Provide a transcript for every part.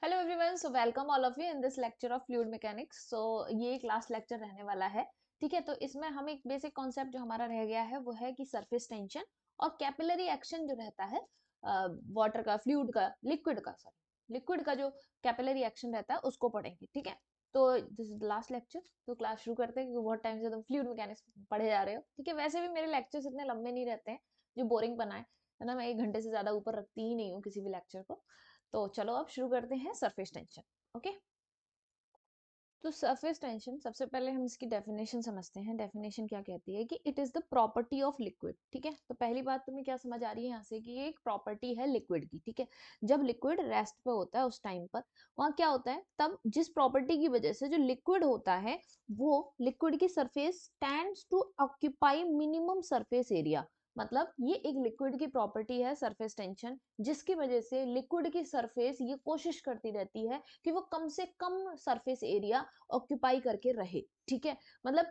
Hello everyone, so welcome all of you in this lecture of fluid mechanics. सो ये एक last lecture रहने वाला है। ठीक है, तो इसमें हम एक बेसिक कॉन्सेप्ट जो हमारा रह गया है वो है कि सरफेस टेंशन और कैपिलरी एक्शन जो रहता है वाटर का, फ्लूइड का, लिक्विड का जो कैपिलरी एक्शन रहता है उसको पढ़ेंगे। ठीक है, तो दिस इज लास्ट लेक्चर, तो क्लास शुरू करते हैं क्योंकि बहुत टाइम से तुम फ्लूइड मैकेनिक्स पढ़े जा रहे हो। ठीक है, वैसे भी मेरे लेक्चर्स इतने लंबे नहीं रहते हैं जो बोरिंग बनाए, है ना। मैं 1 घंटे से ज्यादा ऊपर रखती ही नहीं हूँ किसी भी लेक्चर को। तो चलो अब शुरू करते हैं सरफेस टेंशन। ओके, तो सरफेस टेंशन सबसे पहले हम इसकी डेफिनेशन समझते हैं। डेफिनेशन क्या कहती है कि it is the property of liquid. ठीक है, तो पहली बात तुम्हें क्या समझ आ रही है यहाँ से कि ये एक प्रॉपर्टी है लिक्विड की। ठीक है, जब लिक्विड रेस्ट पे होता है उस टाइम पर वहाँ क्या होता है, तब जिस प्रॉपर्टी की वजह से जो लिक्विड होता है वो लिक्विड की surface tends to occupy minimum surface area. मतलब ये एक लिक्विड की प्रॉपर्टी है सरफेस टेंशन, जिसकी वजह से लिक्विड की सरफेस ये कोशिश करती रहती है कि वो कम से कम सरफेस एरिया ऑक्यूपाई करके रहे। ठीक है, मतलब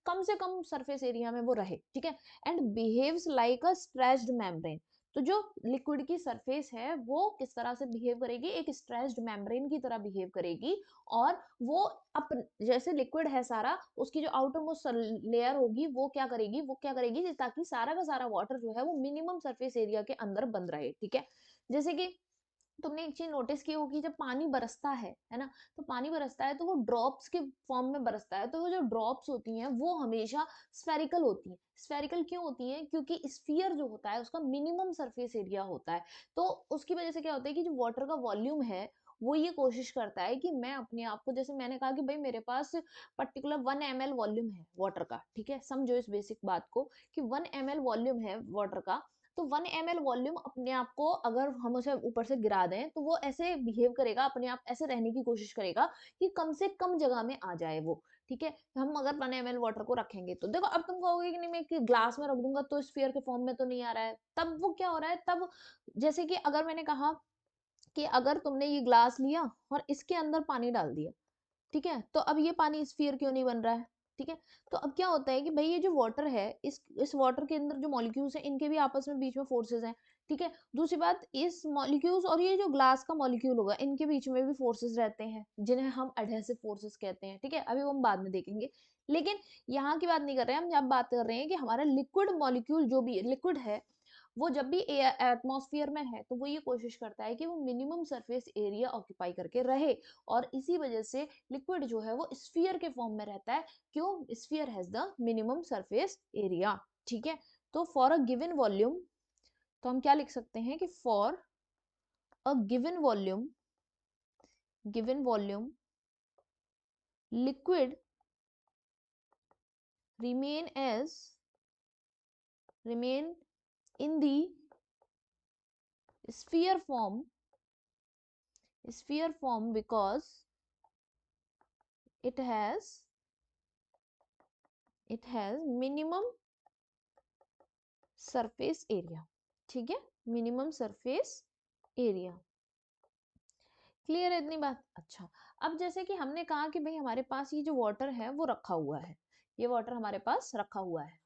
कम से कम सरफेस एरिया में वो रहे। ठीक है, and behaves like a stretched membrane. तो जो लिक्विड की सरफेस है वो किस तरह से बिहेव करेगी, एक स्ट्रेच्ड मेम्ब्रेन की तरह बिहेव करेगी। और वो अपन जैसे लिक्विड है सारा, उसकी जो आउटर मोस्ट लेयर होगी वो क्या करेगी ताकि सारा का सारा वाटर जो है वो मिनिमम सरफेस एरिया के अंदर बंद रहे। ठीक है, जैसे कि तुमने एक चीज नोटिस की होगी, जब पानी बरसता है ना, तो पानी बरसता है तो वो ड्रॉप्स के फॉर्म में बरसता है। तो वो जो ड्रॉप्स होती हैं वो हमेशा स्फेरिकल होती हैं। स्फेरिकल क्यों होती हैं? क्योंकि स्फीयर जो होता है उसका मिनिमम सरफेस एरिया होता है। तो उसकी वजह से क्या होता है कि जो वाटर का वॉल्यूम है वो ये कोशिश करता है कि मैं अपने आप को, जैसे मैंने कहा कि भाई मेरे पास पर्टिकुलर 1 ml वॉल्यूम है वाटर का। ठीक है, समझो इस बेसिक बात को कि 1 ml वॉल्यूम है वाटर का। तो 1 ml वॉल्यूम अपने आप को अगर हम उसे ऊपर से गिरा दें तो वो ऐसे बिहेव करेगा, अपने आप ऐसे रहने की कोशिश करेगा कि कम से कम जगह में आ जाए वो। ठीक है, हम अगर 1 ml वाटर को रखेंगे तो देखो, अब तुम कहोगे कि नहीं मैं एक ग्लास में रख दूंगा तो स्फीयर के फॉर्म में तो नहीं आ रहा है। तब वो क्या हो रहा है, तब जैसे कि अगर मैंने कहा कि अगर तुमने ये ग्लास लिया और इसके अंदर पानी डाल दिया, ठीक है, तो अब ये पानी स्फीयर क्यों नहीं बन रहा है? ठीक है, तो अब क्या होता है कि भाई ये जो वाटर है, इस वाटर के अंदर जो मॉलिक्यूल्स हैं इनके भी आपस में बीच में फोर्सेस हैं। ठीक है, दूसरी बात, इस मॉलिक्यूल्स और ये जो ग्लास का मॉलिक्यूल होगा इनके बीच में भी फोर्सेस रहते हैं जिन्हें हम एडहेसिव फोर्सेस कहते हैं। ठीक है, अभी वो हम बाद में देखेंगे। लेकिन यहाँ की बात नहीं कर रहे हैं हम, जब बात कर रहे हैं कि हमारा लिक्विड मॉलिक्यूल जो भी लिक्विड है वो जब भी एटमॉस्फेयर में है तो वो ये कोशिश करता है कि वो मिनिमम सरफेस एरिया ऑक्यूपाई करके रहे। और इसी वजह से लिक्विड जो है वो स्फीयर के फॉर्म में रहता है। क्यों? Sphere has the minimum surface area. ठीक है, तो फॉर अ गिवन वॉल्यूम, तो हम क्या लिख सकते हैं कि for a given volume liquid remain as remain in the sphere form because it has minimum surface area. ठीक है, मिनिमम सरफेस एरिया। क्लियर है इतनी बात? अच्छा, अब जैसे कि हमने कहा कि भाई हमारे पास ये जो वाटर है वो रखा हुआ है, ये वाटर हमारे पास रखा हुआ है।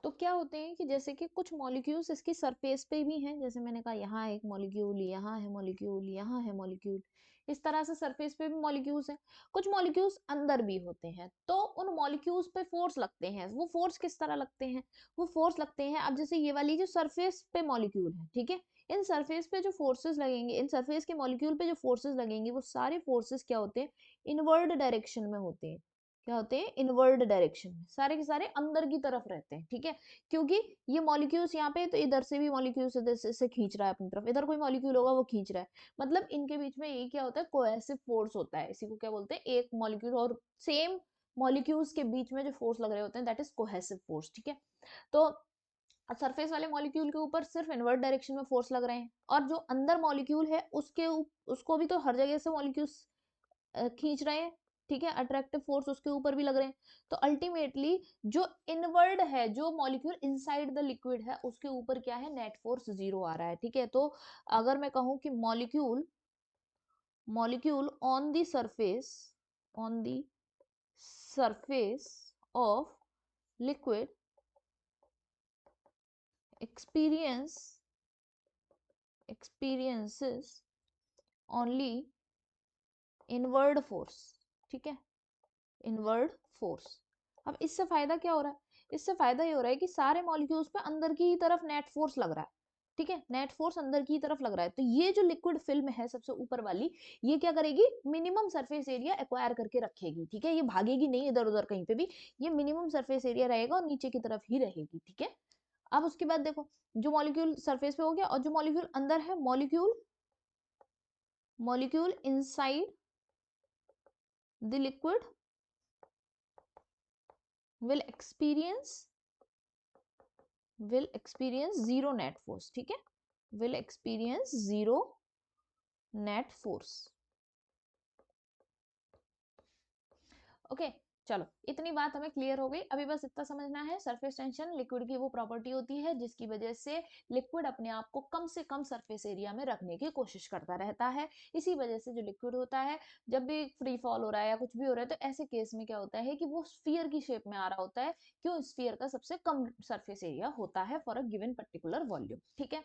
तो क्या होते हैं कि जैसे कि कुछ मॉलिक्यूल्स इसकी सरफेस पे भी हैं, जैसे मैंने कहा यहाँ एक मॉलिक्यूल, यहाँ है मॉलिक्यूल, यहाँ है मॉलिक्यूल। इस तरह से सरफेस पे भी मॉलिक्यूल्स हैं। कुछ मॉलिक्यूल्स अंदर भी होते हैं, तो उन मॉलिक्यूल्स पे फोर्स लगते हैं। वो फोर्स किस तरह लगते हैं? वो फोर्स लगते हैं, अब जैसे ये वाली जो सरफेस पे मॉलिक्यूल है, ठीक है, इन सरफेस पे जो फोर्सेस लगेंगे, इन सरफेस के मॉलिक्यूल पे जो फोर्सेस लगेंगे वो सारे फोर्सेस क्या होते हैं? इनवर्ड डायरेक्शन में होते हैं। क्या होते हैं? इनवर्ड डायरेक्शन में, सारे के सारे अंदर की तरफ रहते हैं। ठीक है, क्योंकि ये मॉलिक्यूल्स यहाँ पे, तो इधर से भी मॉलिक्यूल्स इधर से खींच रहा है अपनी तरफ, इधर कोई मॉलिक्यूल होगा वो खींच रहा है। मतलब इनके बीच में ये क्या होता है? कोहेसिव फोर्स होता है। इसी को क्या बोलते हैं? एक मॉलिक्यूल और सेम मॉलिक्यूल्स के बीच में जो फोर्स लग रहे होते हैं दैट इज कोहेसिव फोर्स। ठीक है, तो सरफेस वाले मॉलिक्यूल के ऊपर सिर्फ इनवर्ट डायरेक्शन में फोर्स लग रहे हैं, और जो अंदर मॉलिक्यूल है उसको भी तो हर जगह से मॉलिक्यूल्स खींच रहे हैं। ठीक है, अट्रैक्टिव फोर्स उसके ऊपर भी लग रहे हैं। तो अल्टीमेटली जो इनवर्ड है, जो मॉलिक्यूल इनसाइड द लिक्विड है, उसके ऊपर क्या है? नेट फोर्स 0 आ रहा है। ठीक है, तो अगर मैं कहूं कि molecule on the surface of liquid experiences only inward force, ठीक है, इनवर्ड फोर्स। अब इससे फायदा क्या हो रहा है, इससे फायदा ये हो रहा है कि सारे मॉलिक्यूल्स पे अंदर की तरफ नेट फोर्स लग रहा है, ठीक है, नेट फोर्स अंदर की तरफ लग रहा है। तो ये जो लिक्विड फिल्म है सबसे ऊपर वाली, ये क्या करेगी, मिनिमम सरफेस एरिया एक्वायर करके रखेगी, ठीक है, ये भागेगी नहीं इधर उधर कहीं पे भी, ये मिनिमम सरफेस एरिया रहेगा और नीचे की तरफ ही रहेगी, ठीक है। अब उसके बाद देखो, जो मॉलिक्यूल सरफेस पे हो गया, और जो मॉलिक्यूल अंदर है, molecule molecule inside the liquid will experience zero net force, ठीक है, will experience zero net force। Okay, चलो इतनी बात हमें क्लियर हो गई। अभी बस इतना समझना है, सरफेस टेंशन लिक्विड की वो प्रॉपर्टी होती है जिसकी वजह से लिक्विड अपने आप को कम से कम सरफेस एरिया में रखने की कोशिश करता रहता है। इसी वजह से जो लिक्विड होता है, जब भी फ्री फॉल हो रहा है या कुछ भी हो रहा है, तो ऐसे केस में क्या होता है कि वो स्फीयर की शेप में आ रहा होता है। क्यों, स्फीयर का सबसे कम सरफेस एरिया होता है for a given particular volume, ठीक है।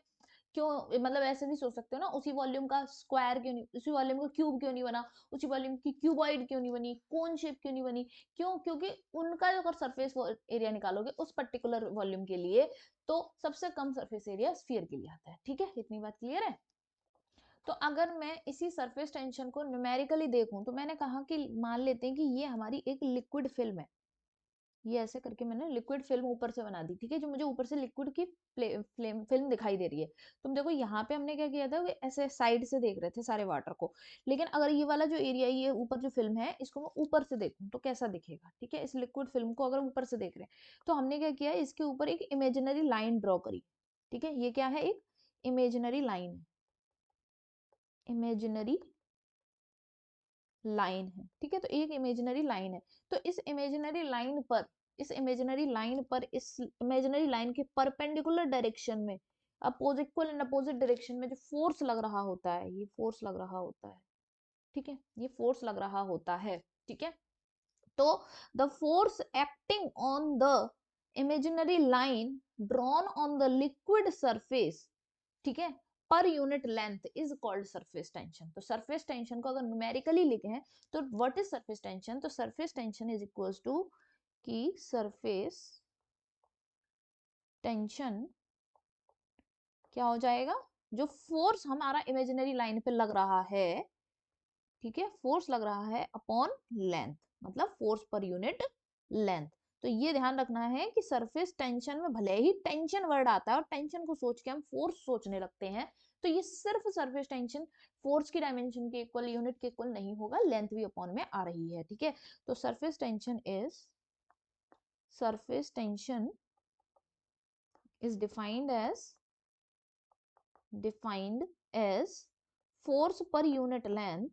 क्यों, मतलब ऐसे भी सोच सकते हो ना, उसी वॉल्यूम का स्क्वायर क्यों नहीं, उसी वॉल्यूम का क्यूब क्यों नहीं बना, उसी वॉल्यूम की क्यूबॉइड क्यों नहीं बनी, कोन शेप क्यों नहीं बनी। क्यों, क्योंकि उनका अगर सरफेस एरिया निकालोगे उस पर्टिकुलर वॉल्यूम के लिए, तो सबसे कम सरफेस एरिया स्फीयर के लिए आता है, ठीक है, इतनी बात क्लियर है। तो अगर मैं इसी सरफेस टेंशन को न्यूमेरिकली देखूं, तो मैंने कहा कि मान लेते हैं कि ये हमारी एक लिक्विड फिल्म है, ये ऐसे करके मैंने लिक्विड फिल्म ऊपर से बना दी, ठीक है, जो मुझे ऊपर से लिक्विड की फ्लेम फिल्म दिखाई दे रही है। तुम देखो यहाँ पे हमने क्या किया था, ऐसे साइड से देख रहे थे सारे वाटर को, लेकिन अगर ये वाला जो एरिया, ये ऊपर जो फिल्म है, इसको मैं ऊपर से देखूं तो कैसा दिखेगा, ठीक है, इस लिक्विड फिल्म को अगर ऊपर से देख रहे हैं, तो हमने क्या किया, इसके ऊपर एक इमेजिनरी लाइन ड्रॉ करी, ठीक है, ये क्या है, एक इमेजिनरी लाइन, इमेजिनरी लाइन है, ठीक है, तो एक इमेजिनरी लाइन है। तो इस इमेजिनरी लाइन पर, इस इमेजिनरी लाइन के परपेंडिकुलर डायरेक्शन में, opposite, equal and opposite direction में जो फोर्स लग रहा होता है, ये फोर्स लग रहा होता है, ठीक है, ये फोर्स लग रहा होता है, ठीक है। तो the force acting on the imaginary line drawn on the liquid surface, ठीक है, per unit length is called surface tension. तो सरफेस टेंशन को अगर न्यूमेरिकली लिखे हैं, तो व्हाट इज सरफेस टेंशन, तो surface tension is equals to की सरफेस टेंशन क्या हो जाएगा, जो फोर्स हमारा इमेजिनरी लाइन पे लग रहा है, ठीक है, फोर्स लग रहा है अपॉन लेंथ, मतलब फोर्स पर यूनिट लेंथ। तो ये ध्यान रखना है कि सरफेस टेंशन में भले ही टेंशन वर्ड आता है और टेंशन को सोच के हम फोर्स सोचने लगते हैं, तो ये सिर्फ सरफेस टेंशन फोर्स की डायमेंशन के इक्वल, यूनिट के इक्वल नहीं होगा, लेंथ भी अपॉन में आ रही है, ठीक है। तो surface tension is defined as force per unit length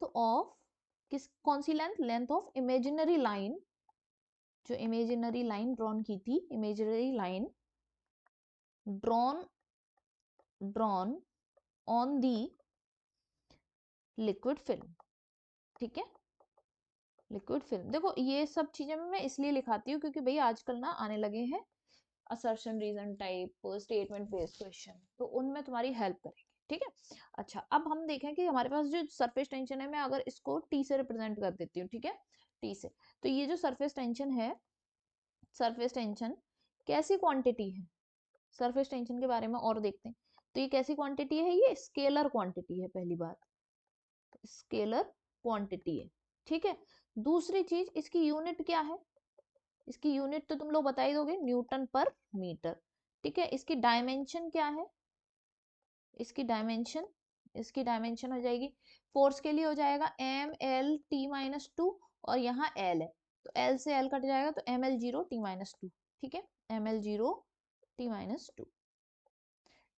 of, कौन सी length, length of imaginary line, जो इमेजिनरी लाइन ड्रॉन की थी, imaginary line drawn drawn on the liquid film, ठीक है, लिक्विड फिल्म। देखो ये सब चीजें मैं इसलिए लिखाती हूँ क्योंकि भाई आजकल ना आने लगे हैं assertion reason type statement based question, तो उनमें तुम्हारी हेल्प करेंगे, ठीक है। अच्छा, अब हम देखें कि हमारे पास जो सरफेस टेंशन है, मैं अगर इसको टी से रिप्रेजेंट कर देती हूँ, ठीक है, टी से, तो ये जो सरफेस टेंशन है, सरफेस टेंशन कैसी क्वांटिटी है, सरफेस टेंशन के बारे में और देखते हैं। तो ये कैसी क्वांटिटी है, ये स्केलर क्वांटिटी है, पहली बात स्केलर क्वांटिटी है, ठीक है। दूसरी चीज, इसकी यूनिट क्या है, इसकी यूनिट तो तुम लोग बता ही दोगे, न्यूटन पर मीटर, ठीक है। इसकी डायमेंशन क्या है, इसकी डायमेंशन हो जाएगी, फोर्स के लिए हो जाएगा mL T-2, और यहाँ L है, तो L से L कट जाएगा, तो mL0T-2, ठीक है, mL0T-2,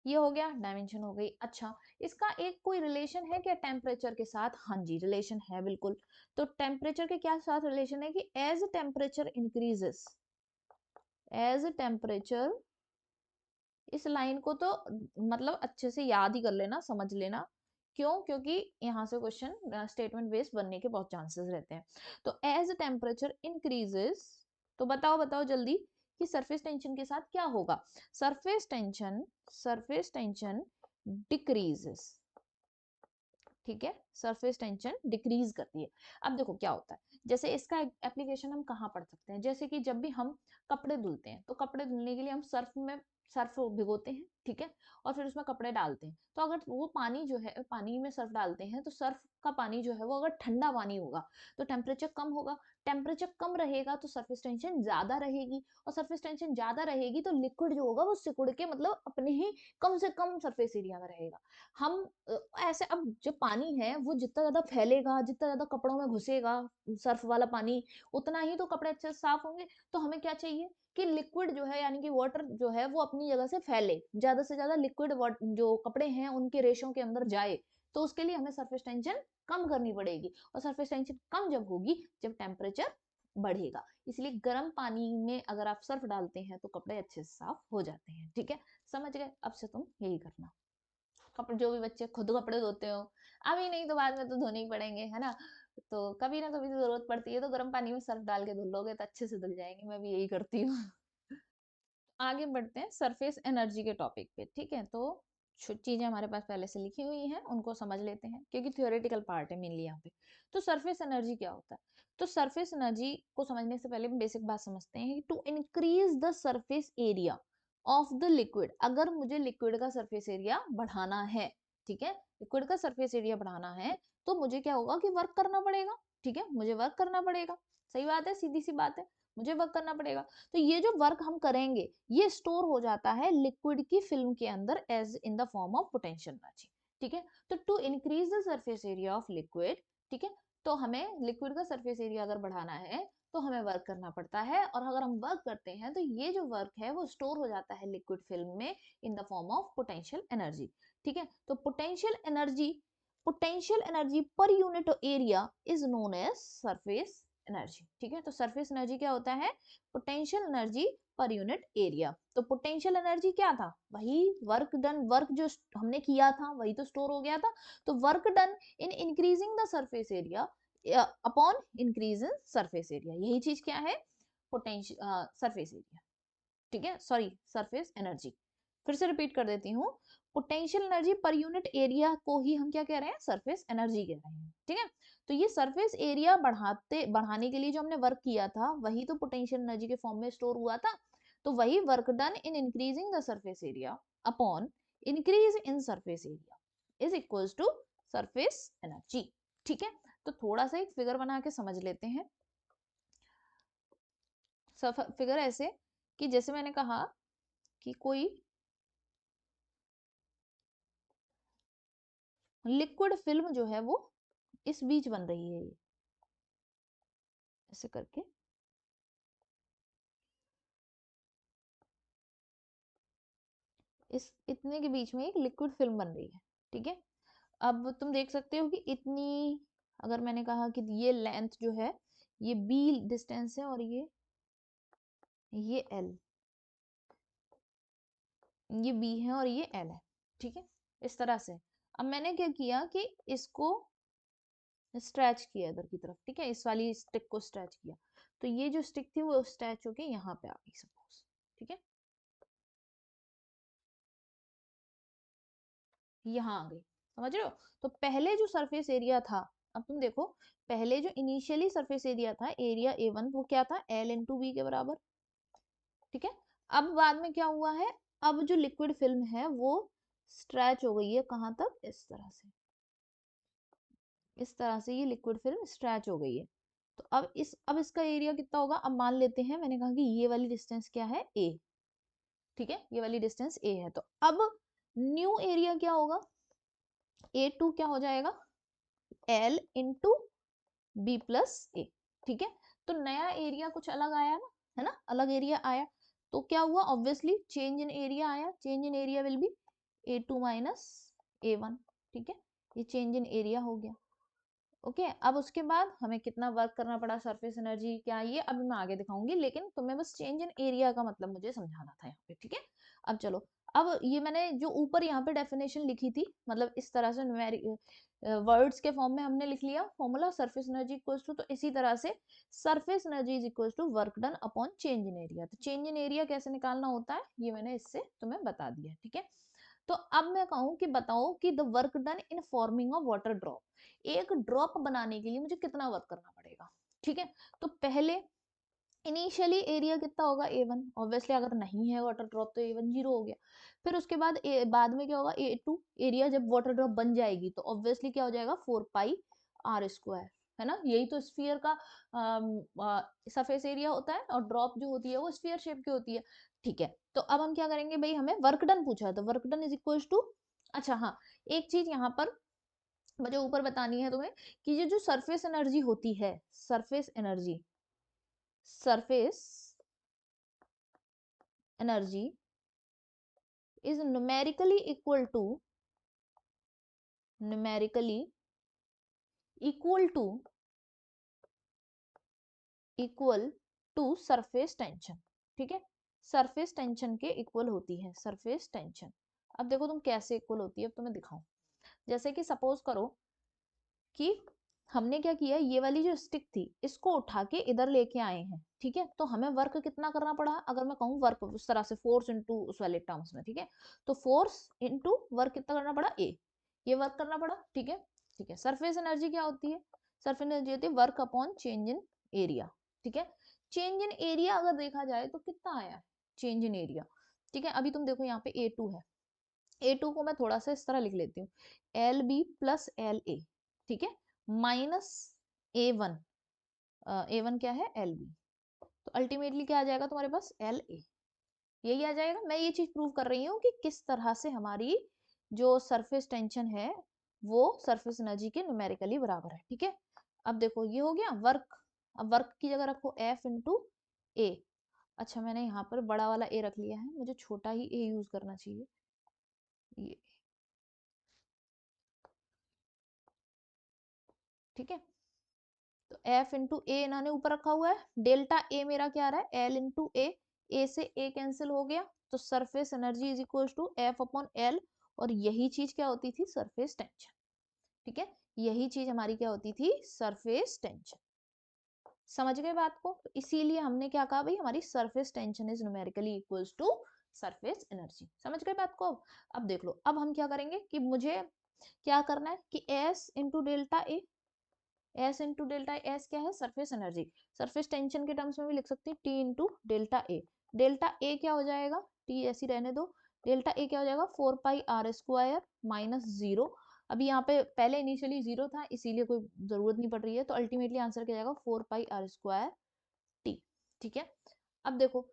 ये हो गया, डायमेंशन हो गई। अच्छा, इसका एक कोई रिलेशन है क्या टेम्परेचर के साथ, हाँ जी रिलेशन है बिल्कुल। तो टेम्परेचर के क्या साथ रिलेशन है कि as temperature increases, as temperature, इस लाइन को तो मतलब अच्छे से याद ही कर लेना, समझ लेना, क्यों, क्योंकि यहाँ से क्वेश्चन स्टेटमेंट बेस्ड बनने के बहुत चांसेस रहते हैं। तो एज टेम्परेचर इंक्रीजेस, तो बताओ बताओ जल्दी, कि सरफेस टेंशन के साथ क्या होगा। सरफेस टेंशन डिक्रीजेस, ठीक है, सरफेस टेंशन डिक्रीज करती है। अब देखो क्या होता है, जैसे इसका एप्लीकेशन हम कहाँ पढ़ सकते हैं, जैसे कि जब भी हम कपड़े धुलते हैं तो कपड़े धुलने के लिए हम सर्फ भिगोते हैं, ठीक है, और फिर उसमें कपड़े डालते हैं। तो अगर वो पानी जो है, पानी में सर्फ डालते हैं तो सर्फ का पानी जो है वो अगर ठंडा पानी होगा तो टेम्परेचर कम होगा, टेम्परेचर कम रहेगा तो सरफेस टेंशन ज्यादा रहेगी, और सरफेस टेंशन ज्यादा रहेगी तो लिक्विड जो होगा वो सिकुड़ के मतलब अपने ही कम से कम सरफेस एरिया में रहेगा। हम ऐसे, अब जो पानी है वो जितना ज्यादा फैलेगा, जितना ज्यादा कपड़ों में घुसेगा सर्फ वाला पानी, उतना ही तो कपड़े अच्छे से साफ होंगे। तो हमें क्या चाहिए कि लिक्विड जो है यानी कि वाटर जो है वो अपनी जगह से फैले, ज्यादा से ज्यादा लिक्विड जो कपड़े हैं उनके रेशों के अंदर जाए। तो उसके लिए हमें सरफेस टेंशन कम करनी पड़ेगी, और सरफेस टेंशन कम जब होगी जब टेम्परेचर बढ़ेगा। इसलिए गर्म पानी में अगर आप सर्फ डालते हैं तो कपड़े अच्छे से साफ हो जाते हैं, ठीक है, समझ गए। अब से तुम यही करना, कपड़े जो भी बच्चे खुद कपड़े धोते हो, अभी नहीं तो बाद में तो धोने ही पड़ेंगे, है ना, तो कभी ना कभी तो जरूरत पड़ती है, तो गर्म पानी में सर्फ डाल के धुल लोगे तो अच्छे से धुल जाएंगे। मैं भी यही करती हूँ। आगे बढ़ते हैं सरफेस एनर्जी के टॉपिक पे, ठीक है। तो चीजें हमारे पास पहले से लिखी हुई हैं, उनको समझ लेते हैं क्योंकि थियोरेटिकल पार्ट है मेनली यहाँ पे। तो सरफेस एनर्जी क्या होता है, तो सरफेस एनर्जी को समझने से पहले हम बेसिक बात समझते हैं। To increase the surface area of the liquid, अगर मुझे लिक्विड का सरफेस एरिया बढ़ाना है, ठीक है, लिक्विड का सरफेस एरिया बढ़ाना है तो मुझे क्या होगा कि वर्क करना पड़ेगा, ठीक है, मुझे वर्क करना पड़ेगा। सही बात है, सीधी सी बात है, मुझे वर्क करना पड़ेगा। तो ये जो वर्क हम करेंगे ये स्टोर हो जाता है लिक्विड की फिल्म के अंदर as in the form of potential energy, ठीक है। तो to increase the surface area of liquid, ठीक है, तो हमें लिक्विड का सरफेस एरिया अगर बढ़ाना है तो हमें वर्क करना पड़ता है, और अगर हम वर्क करते हैं तो ये जो वर्क है वो स्टोर हो जाता है लिक्विड फिल्म में in the form of potential energy, ठीक है। तो potential energy per unit area is known as surface energy, ठीक है। तो सरफेस एनर्जी क्या होता है, potential energy per unit area. तो पोटेंशियल एनर्जी क्या था, वही वर्क डन, वर्क जो हमने किया था वही तो स्टोर हो गया था। तो work done in increasing the surface area upon increase in surface area, यही चीज क्या है, पोटेंशियल सरफेस एरिया, ठीक है, सॉरी सरफेस एनर्जी। फिर से रिपीट कर देती हूँ, potential energy per unit area को ही हम क्या कह रहे हैं, सरफेस एनर्जी कह रहे हैं, ठीक है। तो ये सरफेस एरिया बढ़ाने के लिए जो हमने वर्क किया था वही तो पोटेंशियल एनर्जी के फॉर्म में स्टोर हुआ था। तो वही work done in increasing the surface area upon increase in surface area is equals to surface energy, ठीक है। तो थोड़ा सा एक फिगर बना के समझ लेते हैं। फिगर ऐसे कि जैसे मैंने कहा कि कोई लिक्विड फिल्म जो है वो इस बीच बन रही है, ये ऐसे करके, इस इतने के बीच में एक लिक्विड फिल्म बन रही है, ठीक है। अब तुम देख सकते हो कि इतनी, अगर मैंने कहा कि ये लेंथ जो है ये बी डिस्टेंस है, और ये एल, ये बी है और ये एल है, ठीक है, इस तरह से। अब मैंने क्या किया कि इसको स्ट्रेच किया इधर की तरफ, ठीक है, इस वाली स्टिक को स्ट्रेच किया, तो ये जो स्टिक थी वो स्ट्रेच होके यहाँ पे आ गई सपोज, ठीक है, यहाँ आ गई, समझ रहे हो। तो पहले जो सरफेस एरिया था, अब तुम देखो, पहले जो इनिशियली सरफेस एरिया था, एरिया A1, वो क्या था, L इंटू बी के बराबर, ठीक है। अब बाद में क्या हुआ है, अब जो लिक्विड फिल्म है वो स्ट्रेच हो गई है कहाँ तक, इस तरह से, इस तरह से ये लिक्विड फिल्म स्ट्रेच हो गई है। तो अब इसका एरिया कितना होगा, अब मान लेते हैं, मैंने कहा कि ये वाली डिस्टेंस क्या है, A, ठीक है, ये वाली डिस्टेंस A है। तो अब न्यू एरिया क्या होगा, A2 क्या हो जाएगा, L इंटू बी प्लस ए, ठीक है। तो नया एरिया कुछ अलग आया ना, है ना, अलग एरिया आया। तो क्या हुआ, ऑब्वियसली चेंज इन एरिया आया, change in area will be A2 minus A1, ठीक है, ये चेंज इन एरिया हो गया। ओके, अब उसके बाद हमें कितना वर्क करना पड़ा, सरफेस एनर्जी क्या, ये अभी मैं आगे दिखाऊंगी, लेकिन तुम्हें बस चेंज इन एरिया का मतलब मुझे समझाना था यहाँ पे, ठीक है। अब चलो, अब ये मैंने जो ऊपर यहाँ पे डेफिनेशन लिखी थी, मतलब इस तरह से न्यूमेरिक वर्ड्स के फॉर्म में हमने लिख लिया formula surface energy equals to, तो इसी तरह से surface energy is equals to work done upon change in area. तो चेंज इन एरिया कैसे निकालना होता है ये मैंने इससे तुम्हें बता दिया, ठीक है। तो अब मैं कहूँ कि बताओ कि the work done in forming of water drop, एक ड्रॉप बनाने के लिए मुझे कितना वर्क करना पड़ेगा, ठीक है। तो पहले इनिशियली एरिया कितना होगा A1, ऑब्वियसली अगर नहीं है वाटर ड्रॉप तो A1 जीरो हो गया। फिर उसके बाद बाद में क्या होगा A2, एरिया जब वाटर ड्रॉप बन जाएगी तो ऑब्वियसली क्या हो जाएगा 4 पाई आर स्क्वायर, है ना। यही तो स्फीयर का सरफेस एरिया होता है, और ड्रॉप जो होती है वो स्फीयर शेप की होती है, ठीक है। तो अब हम क्या करेंगे भाई, हमें वर्क डन पूछा है तो work done is equal to, अच्छा हाँ, एक चीज यहाँ पर मुझे ऊपर बतानी है तुम्हें कि ये जो सरफेस एनर्जी होती है, surface energy, surface energy is numerically equal to equal to surface tension, ठीक है। सरफेस टेंशन के इक्वल होती है सरफेस टेंशन। अब देखो तुम कैसे इक्वल होती है, अब तुम्हें दिखाऊं। जैसे कि सपोज करो कि हमने क्या किया, ये वाली जो स्टिक थी इसको उठा के इधर लेके आए हैं, ठीक है। तो हमें वर्क कितना करना पड़ा, अगर मैं कहूँ वर्क उस तरह से फोर्स इनटू उस वाले टर्म्स में, ठीक है। तो फोर्स इनटू वर्क कितना करना पड़ा, ए, ये वर्क करना पड़ा, ठीक है। ठीक है, सरफेस एनर्जी क्या होती है, सरफेस एनर्जी होती है work upon change in area, ठीक है। चेंज इन एरिया अगर देखा जाए तो कितना आया है चेंज इन एरिया, ठीक है। अभी तुम देखो यहाँ पे A2 है, A2 को मैं थोड़ा सा इस तरह लिख लेती हूँ, LB प्लस LA, ठीक है, माइनस A1, A1 क्या है LB, तो अल्टीमेटली क्या आ जाएगा तुम्हारे पास LA, यही आ जाएगा। मैं ये चीज प्रूव कर रही हूँ कि किस तरह से हमारी जो सरफेस टेंशन है वो सरफेस एनर्जी के न्यूमेरिकली बराबर है, ठीक है। अब देखो ये हो गया वर्क, अब वर्क की जगह रखो F इंटू ए, अच्छा मैंने यहाँ पर बड़ा वाला ए रख लिया है, मुझे छोटा ही ए यूज करना चाहिए, ये, ठीक है। तो एफ इंटू ए इन्होंने ऊपर रखा हुआ है, डेल्टा ए मेरा क्या आ रहा है एल इंटू ए से ए कैंसिल हो गया, तो surface energy is equal to F upon L, और यही चीज क्या होती थी सरफेस टेंशन, ठीक है। यही चीज हमारी क्या होती थी सरफेस टेंशन, समझ गए बात को। तो इसीलिए हमने क्या कहा भाई, हमारी surface tension is numerically equals to surface energy, समझ गए बात को। अब देख लो, अब हम क्या करेंगे कि मुझे क्या करना है कि एस इंटू डेल्टा ए, एस इंटू डेल्टा एस क्या है सरफेस एनर्जी, सरफेस टेंशन के टर्म्स में भी लिख सकते हैं T into delta A, delta A क्या हो जाएगा, टी ऐसी रहने दो, डेल्टा ए क्या हो जाएगा 4 पाई आर स्क्वायर माइनस जीरो, अभी यहाँ पे पहले इनिशियली जीरो था इसीलिए कोई जरूरत नहीं पड़ रही है, तो अल्टीमेटली आंसर क्या जाएगा 4 पाई आर स्क्वायर टी, ठीक है। अब देखो,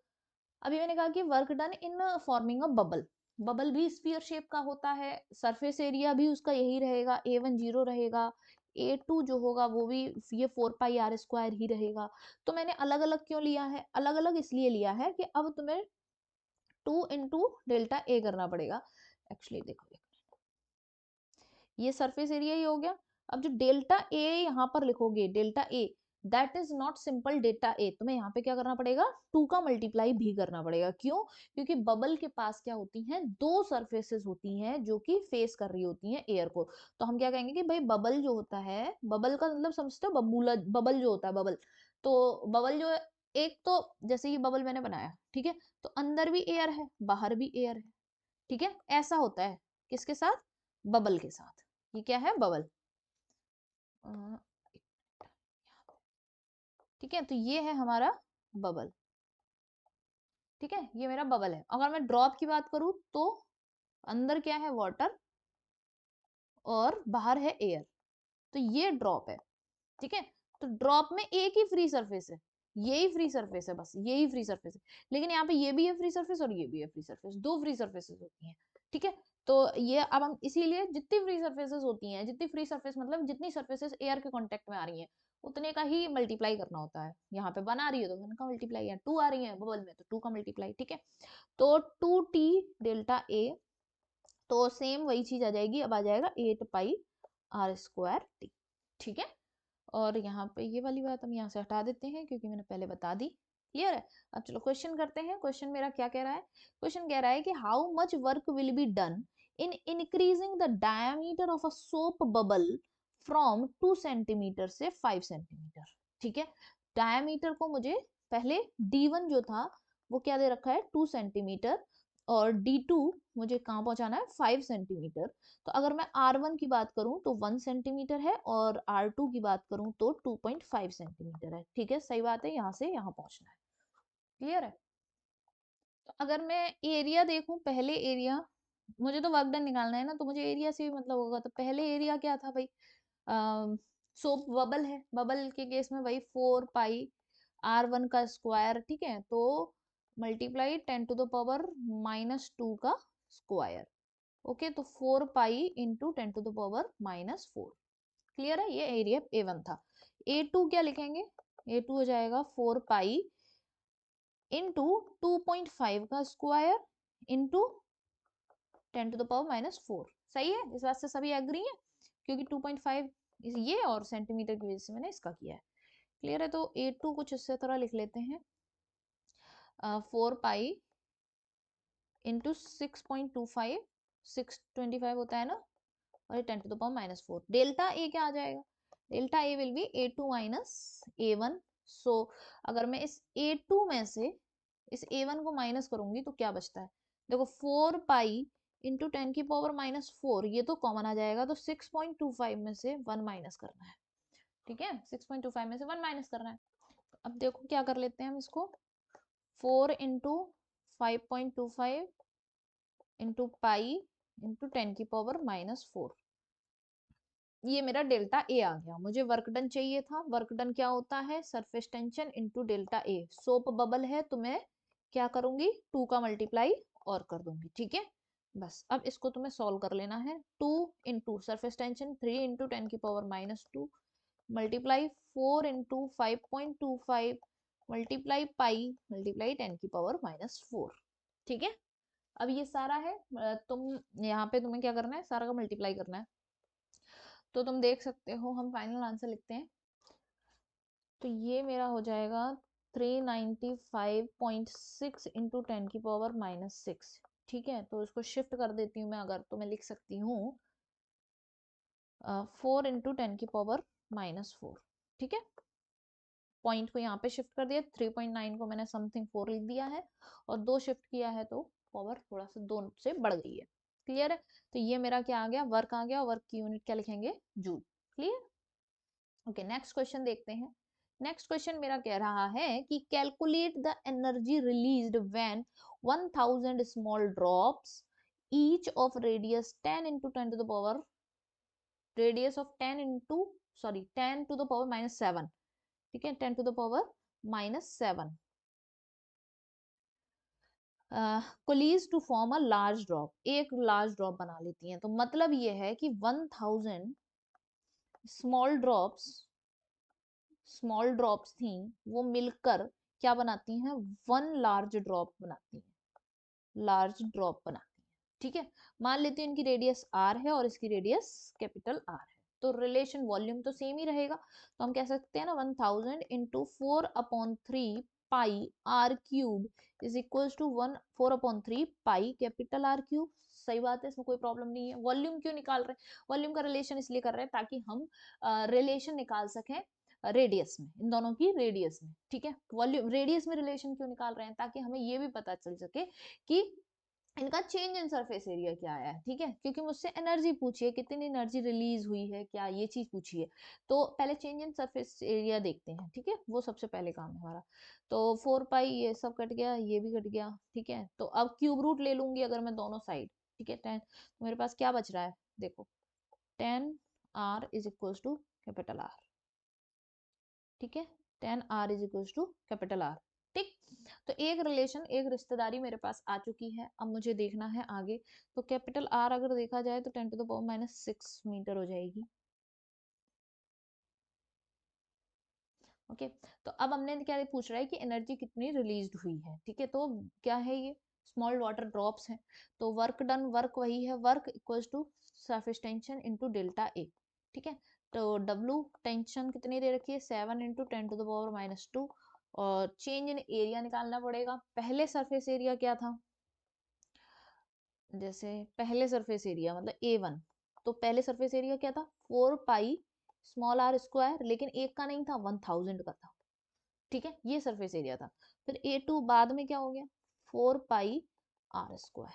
अभी मैंने कहा कि work done in forming a bubble, bubble भी स्फीयर शेप का होता है, सरफेस एरिया भी उसका यही रहेगा, A1 जीरो रहेगा, A2 जो होगा वो भी ये 4 पाई आर स्क्वायर ही रहेगा। तो मैंने अलग अलग क्यों लिया है, अलग अलग इसलिए लिया है कि अब तुम्हें 2 इंटू डेल्टा ए करना पड़ेगा। एक्चुअली देखो ये सरफेस एरिया ही हो गया, अब जो डेल्टा ए यहाँ पर लिखोगे delta A, that is not simple delta A, तुम्हें यहाँ पे क्या करना पड़ेगा 2 का मल्टीप्लाई भी करना पड़ेगा, क्यों, क्योंकि बबल के पास क्या होती हैं दो सरफेसेस होती हैं जो कि फेस कर रही होती हैं एयर को। तो हम क्या कहेंगे कि भाई बबल जो होता है, बबल का मतलब समझते हो बबूला, बबल जो होता है बबल, तो बबल जो है, एक तो जैसे ये बबल मैंने बनाया, ठीक है, तो अंदर भी एयर है बाहर भी एयर है, ठीक है, ऐसा होता है किसके साथ, बबल के साथ, ये क्या है बबल, ठीक है। तो ये है हमारा बबल, ठीक है, ये मेरा बबल है। अगर मैं ड्रॉप की बात करूं तो अंदर क्या है वाटर और बाहर है एयर, तो ये ड्रॉप है, ठीक है। तो ड्रॉप में एक ही फ्री सरफेस है, यही फ्री सरफेस है, बस यही फ्री सरफेस है, लेकिन यहाँ पे ये भी है फ्री सरफेस और ये भी है फ्री सरफेस, दो फ्री सरफेसेस होती हैं, ठीक है। तो ये अब हम इसीलिए जितनी फ्री सरफेसेस होती हैं, जितनी फ्री सरफेस मतलब जितनी सरफेसेस एयर के कांटेक्ट में आ रही हैं उतने का ही मल्टीप्लाई करना होता है, यहाँ पे वन आ रही है तो वन का मल्टीप्लाई है, टू आ रही है बबल में तो टू का मल्टीप्लाई, ठीक है। तो 2t डेल्टा ए, तो सेम वही चीज आ जाएगी, अब आ जाएगा 8 पाई आर स्क्वायर टी, ठीक है। और यहाँ पे ये वाली बात हम यहाँ से हटा देते हैं क्योंकि मैंने पहले बता दी, क्लियर है? अब चलो क्वेश्चन करते हैं। क्वेश्चन मेरा क्या कह रहा है? क्वेश्चन कह रहा है कि how much work will be done in increasing the diameter of a soap bubble from 2 centimetre से 5 सेंटीमीटर। ठीक है, डायमीटर को मुझे पहले D1 जो था वो क्या दे रखा है 2 सेंटीमीटर, और D2 मुझे कहाँ पहुंचाना है 5 सेंटीमीटर। तो अगर मैं R1 की बात करूं तो 1 सेंटीमीटर है, और R2 की बात करूं तो 2.5 सेंटीमीटर है। ठीक है, सही बात है, यहाँ से यहाँ पहुंचना है। क्लियर है? तो अगर मैं एरिया देखूं, पहले एरिया, मुझे तो वर्क डन निकालना है ना, तो मुझे एरिया से भी मतलब होगा। तो पहले एरिया क्या था भाई, सोप बबल है, बबल के केस में भाई 4 पाई R1 का स्क्वायर। ठीक है, तो मल्टीप्लाई 10⁻⁻² का स्क्वायर। ओके, तो 4 पाई × 10⁻⁻4। क्लियर है? ये एरिया A1 था। A2 क्या लिखेंगे? A2 हो जाएगा 4 पाई × 2.5 का स्क्वायर इंटू 10⁻⁻4। सही है? इस बात से सभी एग्री है? क्योंकि 2.5 ये और सेंटीमीटर की वजह से मैंने इसका किया है। क्लियर है? तो A2 कुछ इस तरह लिख लेते हैं, 4 पाई × 6.25, 625 होता है ना, और ये 10⁻⁻4। डेल्टा ए क्या आ जाएगा? Delta A will B A2 minus A1। सो अगर मैं इस A2 में से इस A1 को माइनस करूंगी तो क्या बचता है? देखो 4 पाई × 10⁻⁻4, ये तो कॉमन आ जाएगा, तो 6.25 में से 1 माइनस करना है। ठीक है, 6.25 में से 1 माइनस करना है। अब देखो क्या कर लेते हैं हम इसको, 4 × 5.25 इंटू पाई इंटू 10⁻⁻4। ये मेरा डेल्टा ए आ गया। मुझे वर्क डन चाहिए था। वर्क डन क्या होता है? सरफेस टेंशन इंटू डेल्टा ए। सोप बबल है तो मैं क्या करूंगी, 2 का मल्टीप्लाई और कर दूंगी। ठीक है, बस अब इसको तुम्हें सॉल्व कर लेना है। 2 into surface tension 3 × 10⁻⁻2 multiply 4 × 5.25 multiply pi multiply 10⁻⁻4। ठीक है, अब ये सारा है, तुम यहाँ पे तुम्हें क्या करना है, सारा का मल्टीप्लाई करना है। तो तुम देख सकते हो, हम फाइनल आंसर लिखते हैं। तो ये मेरा हो जाएगा 395.6 इंटू 10⁻⁻6। ठीक है, तो इसको शिफ्ट कर देती हूँ मैं, अगर तो मैं लिख सकती हूँ 4 × 10⁻⁻4। ठीक है, पॉइंट को यहाँ पे शिफ्ट कर दिया, 3.9 को मैंने समथिंग 4 लिख दिया है, और 2 शिफ्ट किया है तो पावर थोड़ा सा 2 से बढ़ गई है। क्लियर है? तो ये मेरा क्या आ गया, वर्क आ गया। वर्क की यूनिट क्या लिखेंगे, joule. Clear? Okay, next question देखते हैं। नेक्स्ट क्वेश्चन मेरा कह रहा है कि calculate the energy released when 1000 small drops each of radius 10 × 10⁻, radius of 10 into sorry 10⁻⁻7। ठीक है, 10⁻⁻7 coalesce to form a large drop, एक लार्ज ड्रॉप बना लेती हैं। तो मतलब ये है कि 1000 स्मॉल ड्रॉप्स थी, वो मिलकर क्या बनाती हैं, 1 लार्ज ड्रॉप बनाती हैं, लार्ज ड्रॉप बनाती हैं। ठीक है, मान लेते हैं इनकी रेडियस r है और इसकी रेडियस कैपिटल R है, तो रिलेशन वॉल्यूम तो सेम ही रहेगा। तो हम कह सकते हैं ना 1000 into 4/3 pi r³ is equal to 4/3 pi capital R³। सही बात है, इसमें कोई प्रॉब्लम नहीं है। वॉल्यूम क्यों निकाल रहे हैं? वॉल्यूम का रिलेशन इसलिए कर रहे हैं ताकि हम रिलेशन निकाल सकें रेडियस में, इन दोनों की रेडियस में। ठीक है, वॉल्यूम रेडियस में रिलेशन क्यों निकाल रहे हैं, ताकि हमें ये भी पता चल सके कि इनका चेंज इन सरफेस एरिया क्या आया है। ठीक है, क्योंकि मुझसे एनर्जी पूछी है, कितनी एनर्जी रिलीज हुई है, क्या ये चीज पूछी है। तो पहले चेंज इन सरफेस एरिया देखते हैं। ठीक है, वो सबसे पहले काम है हमारा। तो 4 पाई ये सब कट गया, ये भी कट गया। ठीक है, तो अब क्यूब रूट ले लूंगी अगर मैं दोनों साइड। ठीक है, 10, तो मेरे पास क्या बच रहा है, देखो 10r is equal to capital R। ठीक है, 10r is equal to capital R। ठीक, तो एक रिलेशन, एक रिश्तेदारी मेरे पास आ चुकी है। अब मुझे देखना है आगे। तो कैपिटल R अगर देखा जाए तो 10⁻⁻6 मीटर हो जाएगी। ओके, तो अब हमने क्या पूछ रहा है कि एनर्जी कितनी रिलीज हुई है। ठीक है, तो क्या है ये, स्मॉल वाटर ड्रॉप्स हैं। तो वर्क डन, वर्क वही है, work equals to surface tension into delta A. ठीक है, तो W टेंशन कितनी दे रखी है, 7 × 10⁻⁻2 और चेंज इन एरिया निकालना पड़ेगा। पहले सरफेस एरिया क्या था, जैसे पहले सरफेस एरिया मतलब A1, तो पहले सरफेस एरिया क्या था 4 पाई r², लेकिन एक का नहीं था 1000 का था, ठीक है, ये सरफेस एरिया था। फिर A2 बाद में क्या हो गया 4 पाई r²,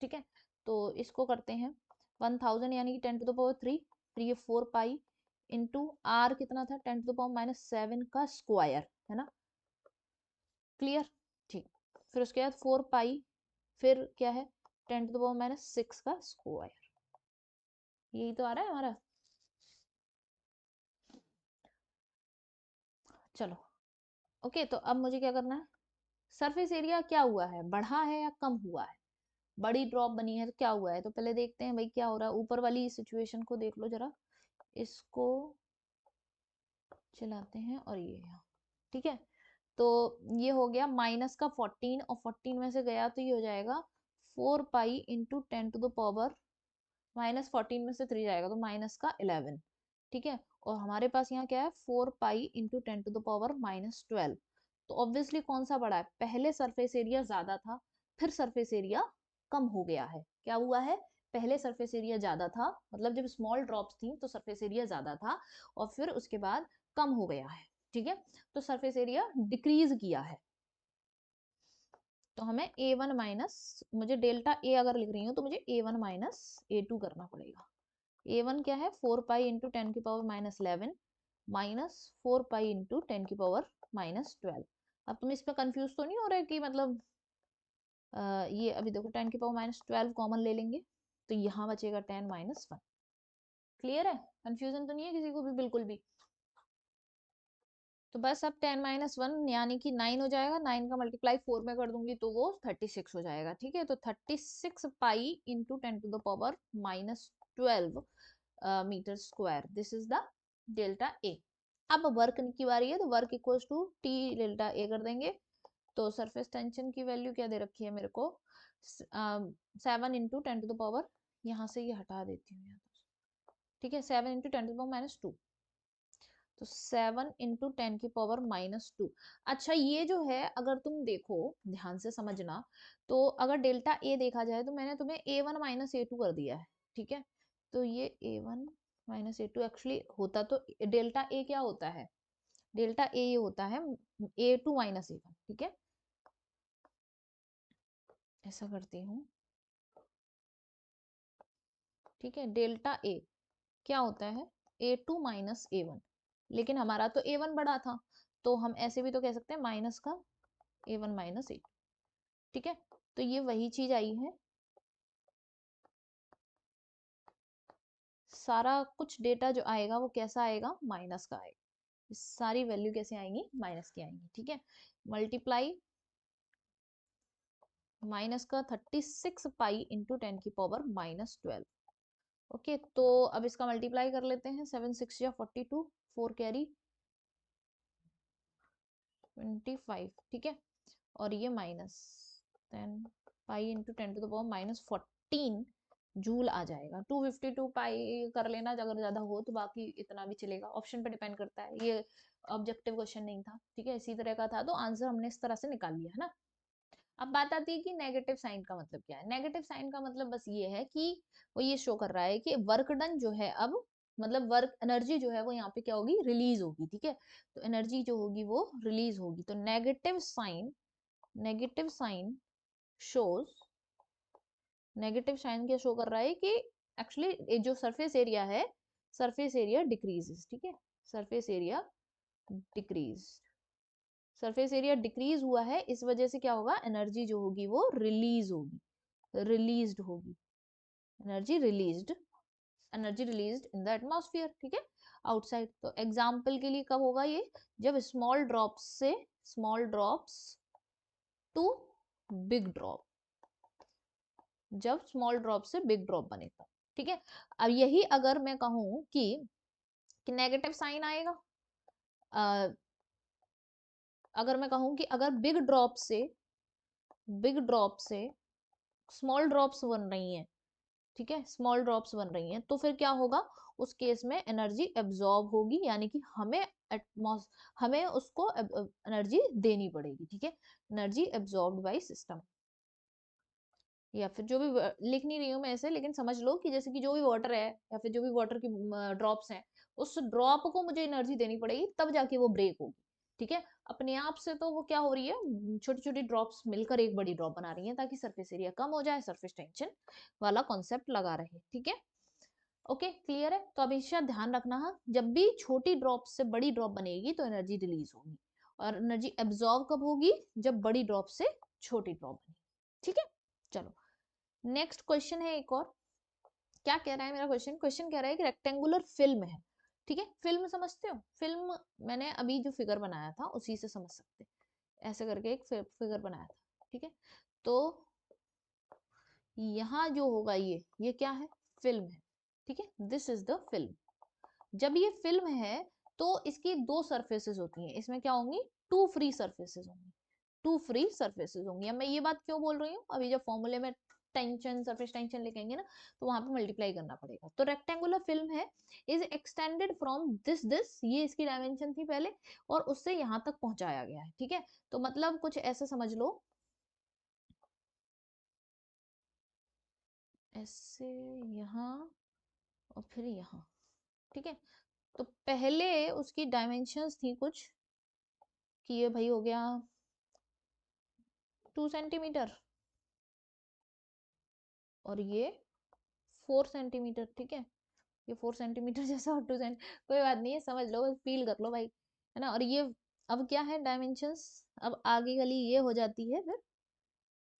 ठीक है। तो इसको करते हैं 1000 यानी कि 10⁻3, फिर ये 4 पाई इंटू r कितना था 10⁻⁻7 का स्क्वायर, है ना, क्लियर, ठीक। फिर उसके बाद 4 पाई, फिर क्या है 10⁻⁻6 का स्क्वायर, यही तो आ रहा है हमारा। चलो ओके, तो अब मुझे क्या करना है, सरफेस एरिया क्या हुआ है, बढ़ा है या कम हुआ है, बड़ी ड्रॉप बनी है तो क्या हुआ है, तो पहले देखते हैं भाई क्या हो रहा है। ऊपर वाली सिचुएशन को देख लो जरा, इसको चलाते हैं और ये यहाँ, ठीक है। तो ये हो गया माइनस का 14, और 14 में से गया तो ये हो जाएगा 4 पाई इंटू 10⁻, -14 में से 3 जाएगा तो -11, ठीक है। और हमारे पास यहाँ क्या है 4 पाई इंटू 10⁻⁻12, तो ऑब्वियसली कौन सा बड़ा है, पहले सरफेस एरिया ज्यादा था, फिर सरफेस एरिया कम हो गया है, क्या हुआ है, पहले सरफेस एरिया ज्यादा था, मतलब जब स्मॉल ड्रॉप्स थी तो सरफेस एरिया ज्यादा था, और फिर उसके बाद कम हो गया है, ठीक है। तो सरफेस एरिया डिक्रीज किया है, तो हमें A1 माइनस, मुझे डेल्टा ए अगर लिख रही हूँ तो मुझे A1 माइनस A2 करना पड़ेगा। A1 क्या है 4 pi into 10⁻11 minus 4 pi into 10⁻12। अब तुम इस पे कंफ्यूज तो नहीं हो रहे कि मतलब ये अभी देखो 10⁻12 कॉमन ले लेंगे तो यहाँ बचेगा 10 - 1, क्लियर है, कंफ्यूजन तो नहीं है किसी को भी बिल्कुल भी। तो बस अब 10 - 1 यानी कि 9 हो जाएगा, 9 का मल्टीप्लाई 4 में कर दूंगी तो वो 36 हो जाएगा, ठीक है। तो 36 pi into 10⁻⁻12 metre square, this is the delta A. अब वर्क की बारी है, तो work equals to T delta A कर देंगे। तो सरफेस टेंशन की वैल्यू क्या दे रखी है मेरे को, 7 इंटू 10⁻, यहाँ से ये हटा देती हूँ यहाँ, ठीक है, 7 इंटू 10⁻², तो 7 इंटू 10⁻²। अच्छा ये जो है अगर तुम देखो ध्यान से समझना, तो अगर डेल्टा ए देखा जाए तो मैंने तुम्हें A1 माइनस A2 कर दिया है, ठीक है। तो ये A1 माइनस A2 एक्चुअली होता तो डेल्टा ए क्या होता है, डेल्टा ए ये होता है A2 माइनस A1, ठीक है। ऐसा करती हूँ, ठीक है, डेल्टा ए क्या होता है A2 माइनस A1, लेकिन हमारा तो A1 बड़ा था, तो हम ऐसे भी तो कह सकते हैं माइनस का A1 माइनस A2, ठीक है। तो ये वही चीज आई है, सारा कुछ डेटा जो आएगा वो कैसा आएगा, माइनस का आएगा, सारी वैल्यू कैसे आएंगी, माइनस की आएंगी, ठीक है। मल्टीप्लाई माइनस का 36 पाई इंटू 10⁻⁻12, ओके। तो अब इसका मल्टीप्लाई कर लेते हैं, 7 6 या 42, 4 कैरी 25, ठीक है। और ये माइनस 10 पाई इंटू 10⁻⁻14 जूल आ जाएगा। 252 पाई कर लेना अगर ज्यादा हो तो, बाकी इतना भी चलेगा, ऑप्शन पे डिपेंड करता है, ये ऑब्जेक्टिव क्वेश्चन नहीं था, ठीक है, इसी तरह का था तो आंसर हमने इस तरह से निकाल लिया है ना। अब बात आती है कि नेगेटिव साइन का मतलब क्या है। नेगेटिव साइन का मतलब बस ये है कि वो ये शो कर रहा है कि वर्क डन जो है अब, मतलब वर्क एनर्जी जो है वो यहाँ पे क्या होगी, रिलीज होगी, ठीक है। तो एनर्जी जो होगी वो रिलीज होगी, तो negative sign shows, negative sign क्या शो कर रहा है कि एक्चुअली जो सरफेस एरिया है, सरफेस एरिया डिक्रीजेस, ठीक है, surface area decrease, surface area decrease हुआ है, इस वजह से क्या होगा, एनर्जी जो होगी वो रिलीज होगी, रिलीज्ड होगी, energy released, energy released in the atmosphere, ठीक है, आउटसाइड। तो एग्जाम्पल के लिए कब होगा ये, जब small drops to big drop, जब स्मॉल ड्रॉप से बिग ड्रॉप बनेगा, ठीक है। अब यही अगर मैं कहूं कि नेगेटिव साइन आएगा, अ, अगर मैं कहूं कि अगर बिग ड्रॉप से स्मॉल ड्रॉप्स बन रही हैं, ठीक है, स्मॉल ड्रॉप्स बन रही हैं, तो फिर क्या होगा, उस केस में एनर्जी एब्जॉर्ब होगी, यानी कि हमें उसको एनर्जी देनी पड़ेगी। ठीक है, एनर्जी एब्जॉर्ब्ड बाय सिस्टम, या फिर जो भी लिख नहीं रही हूँ मैं ऐसे, लेकिन समझ लो कि जैसे कि जो भी वाटर है या फिर जो भी वाटर की ड्रॉप्स हैं, उस ड्रॉप को मुझे एनर्जी देनी पड़ेगी, तब जाके वो ब्रेक होगी। ठीक है, अपने आप से तो वो क्या हो रही है, छोटी छोटी ड्रॉप्स मिलकर एक बड़ी ड्रॉप बना रही है, ताकि सरफेस एरिया कम हो जाए, सरफेस टेंशन वाला कॉन्सेप्ट लगा रहे। ठीक है, ओके, क्लियर है। तो हमेशा ध्यान रखना है, जब भी छोटी ड्रॉप से बड़ी ड्रॉप बनेगी तो एनर्जी रिलीज होगी, और एनर्जी एब्जॉर्ब कब होगी, जब बड़ी ड्रॉप से छोटी ड्रॉप बनेगी। ठीक है, चलो नेक्स्ट क्वेश्चन है एक और। क्या कह रहा है मेरा क्वेश्चन, क्वेश्चन कह रहा है कि रेक्टेंगुलर फिल्म है। ठीक है, फिल्म समझते हो, फिल्म मैंने अभी जो फिगर बनाया था उसी से समझ सकते, ऐसे करके एक फिगर बनाया था। ठीक है, तो यहाँ जो होगा ये क्या है, फिल्म है। ठीक है, दिस इज द फिल्म। जब ये फिल्म है तो इसकी दो सरफेसेस होती हैं, इसमें क्या होंगी, टू फ्री सरफेसेस होंगी, टू फ्री सरफेसेस होंगी। अब मैं ये बात क्यों बोल रही हूँ, अभी जब फॉर्मूले में टेंशन, सरफेस टेंशन लिखेंगे ना, तो वहां पे मल्टीप्लाई करना पड़ेगा। तो रेक्टेंगुलर फिल्म है, इज एक्सटेंडेड फ्रॉम दिस, ये इसकी डायमेंशन थी पहले, और उससे यहाँ तक पहुंचाया गया है। ठीक है, तो मतलब कुछ ऐसा समझ लो, ऐसे यहाँ और फिर यहाँ। ठीक है, तो पहले उसकी डायमेंशंस थी कुछ, कि ये भाई हो गया 2 सेंटीमीटर, और ये 4 सेंटीमीटर। ठीक है, ये 4 सेंटीमीटर जैसा, और 2 सेंट, कोई बात नहीं है, समझ लो, बस फील कर लो भाई, है ना। और ये अब क्या है डायमेंशंस, अब आगे वाली ये हो जाती है फिर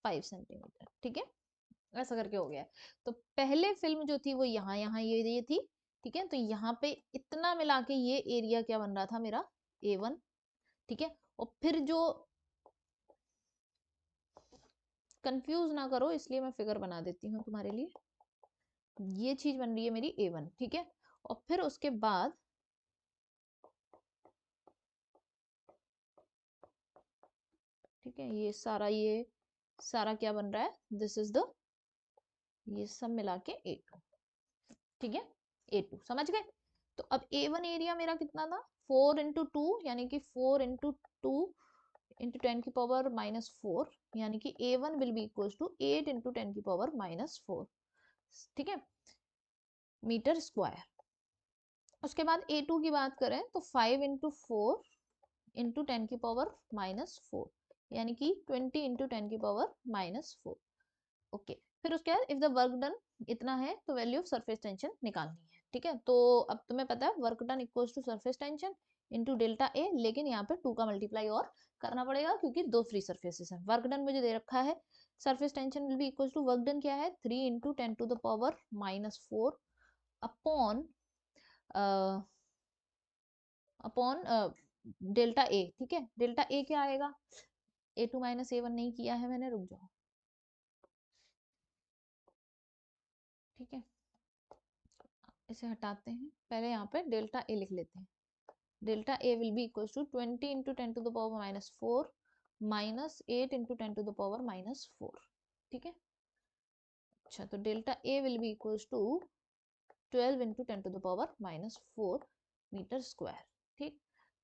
5 सेंटीमीटर। ठीक है, ऐसा करके हो गया। तो पहले फिल्म जो थी वो यहाँ यहाँ ये थी। ठीक है, तो यहाँ पे इतना मिला के ये एरिया क्या बन रहा था मेरा, A1। ठीक है, और फिर जो, कंफ्यूज ना करो इसलिए मैं फिगर बना देती हूँ तुम्हारे लिए, ये चीज बन रही है मेरी A1। ठीक है, और फिर उसके बाद, ठीक है, ये सारा क्या बन रहा है, दिस इज द, ये सब मिला के A2। ठीक है, A2 समझ गए। तो अब A1 एरिया मेरा कितना था, 4 × 2, यानी कि 4 × 2 × 10⁻⁻⁴, यानी कि A1 will be equal to 8 × 10⁻⁻⁴। ठीक है, मीटर स्क्वायर। उसके बाद A2 की बात करें तो 5 × 4 × 10⁻⁻⁴, यानी कि 20 × 10⁻⁻⁴। ओके, फिर उसके बाद इफ द वर्क डन इतना है, तो वैल्यू ऑफ सरफेस टेंशन निकालनी है। ठीक है, तो अब तुम्हें पता है work done equals to surface tension into delta A, लेकिन यहाँ पे 2 का मल्टीप्लाई और करना पड़ेगा, क्योंकि दो फ्री सरफेसेस हैं। वर्क डन मुझे दे रखा है, surface tension will be equals to, work done क्या है, 3 × 10⁻⁻⁴ अपॉन अपॉन डेल्टा ए। ठीक है, डेल्टा ए क्या आएगा, A2 - A1 नहीं किया है मैंने, रुक जाओ। ठीक है, इसे हटाते हैं, पहले यहाँ पे डेल्टा ए लिख लेते हैं। Delta A will be equal to 20 × 10⁻⁴ -8 × 10⁻⁻⁴। ठीक है, अच्छा, तो delta A will be equal to 12 × 10⁻⁴ metre square. ठीक,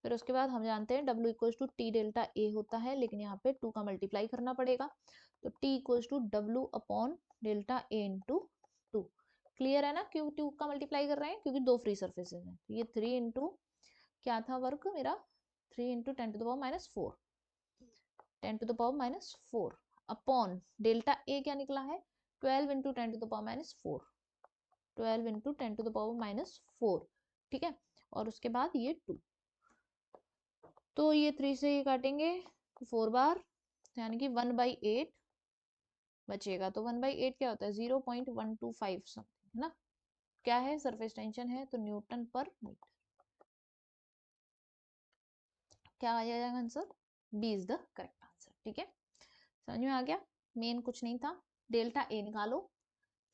फिर उसके बाद हम जानते हैं W equal to T delta A होता है, लेकिन यहाँ पे 2 का मल्टीप्लाई करना पड़ेगा, तो T equal to W upon delta A into 2। Clear है ना, क्यों 2 का मल्टीप्लाई कर रहे हैं, क्योंकि दो फ्री सर्फेसेज हैं। तो ये 3 इंटू क्या था वर्क मेरा, 3 × 10⁻⁴, 10⁻⁻⁴, अपॉन डेल्टा ए क्या निकला है, 12 × 10⁻⁴, 12 × 10⁻⁴। ठीक है, और उसके बाद ये 2, तो ये 3 से ये काटेंगे 4 बार, यानी कि 1/8 बचेगा। तो 1/8 क्या होता है, 0.125 समथिंग, है ना। क्या है, सरफेस टेंशन है, तो न्यूटन पर मीटर। क्या आ जाएगा answer, B is the correct answer. ठीक है, समझ में आ गया, मेन कुछ नहीं था, डेल्टा ए निकालो।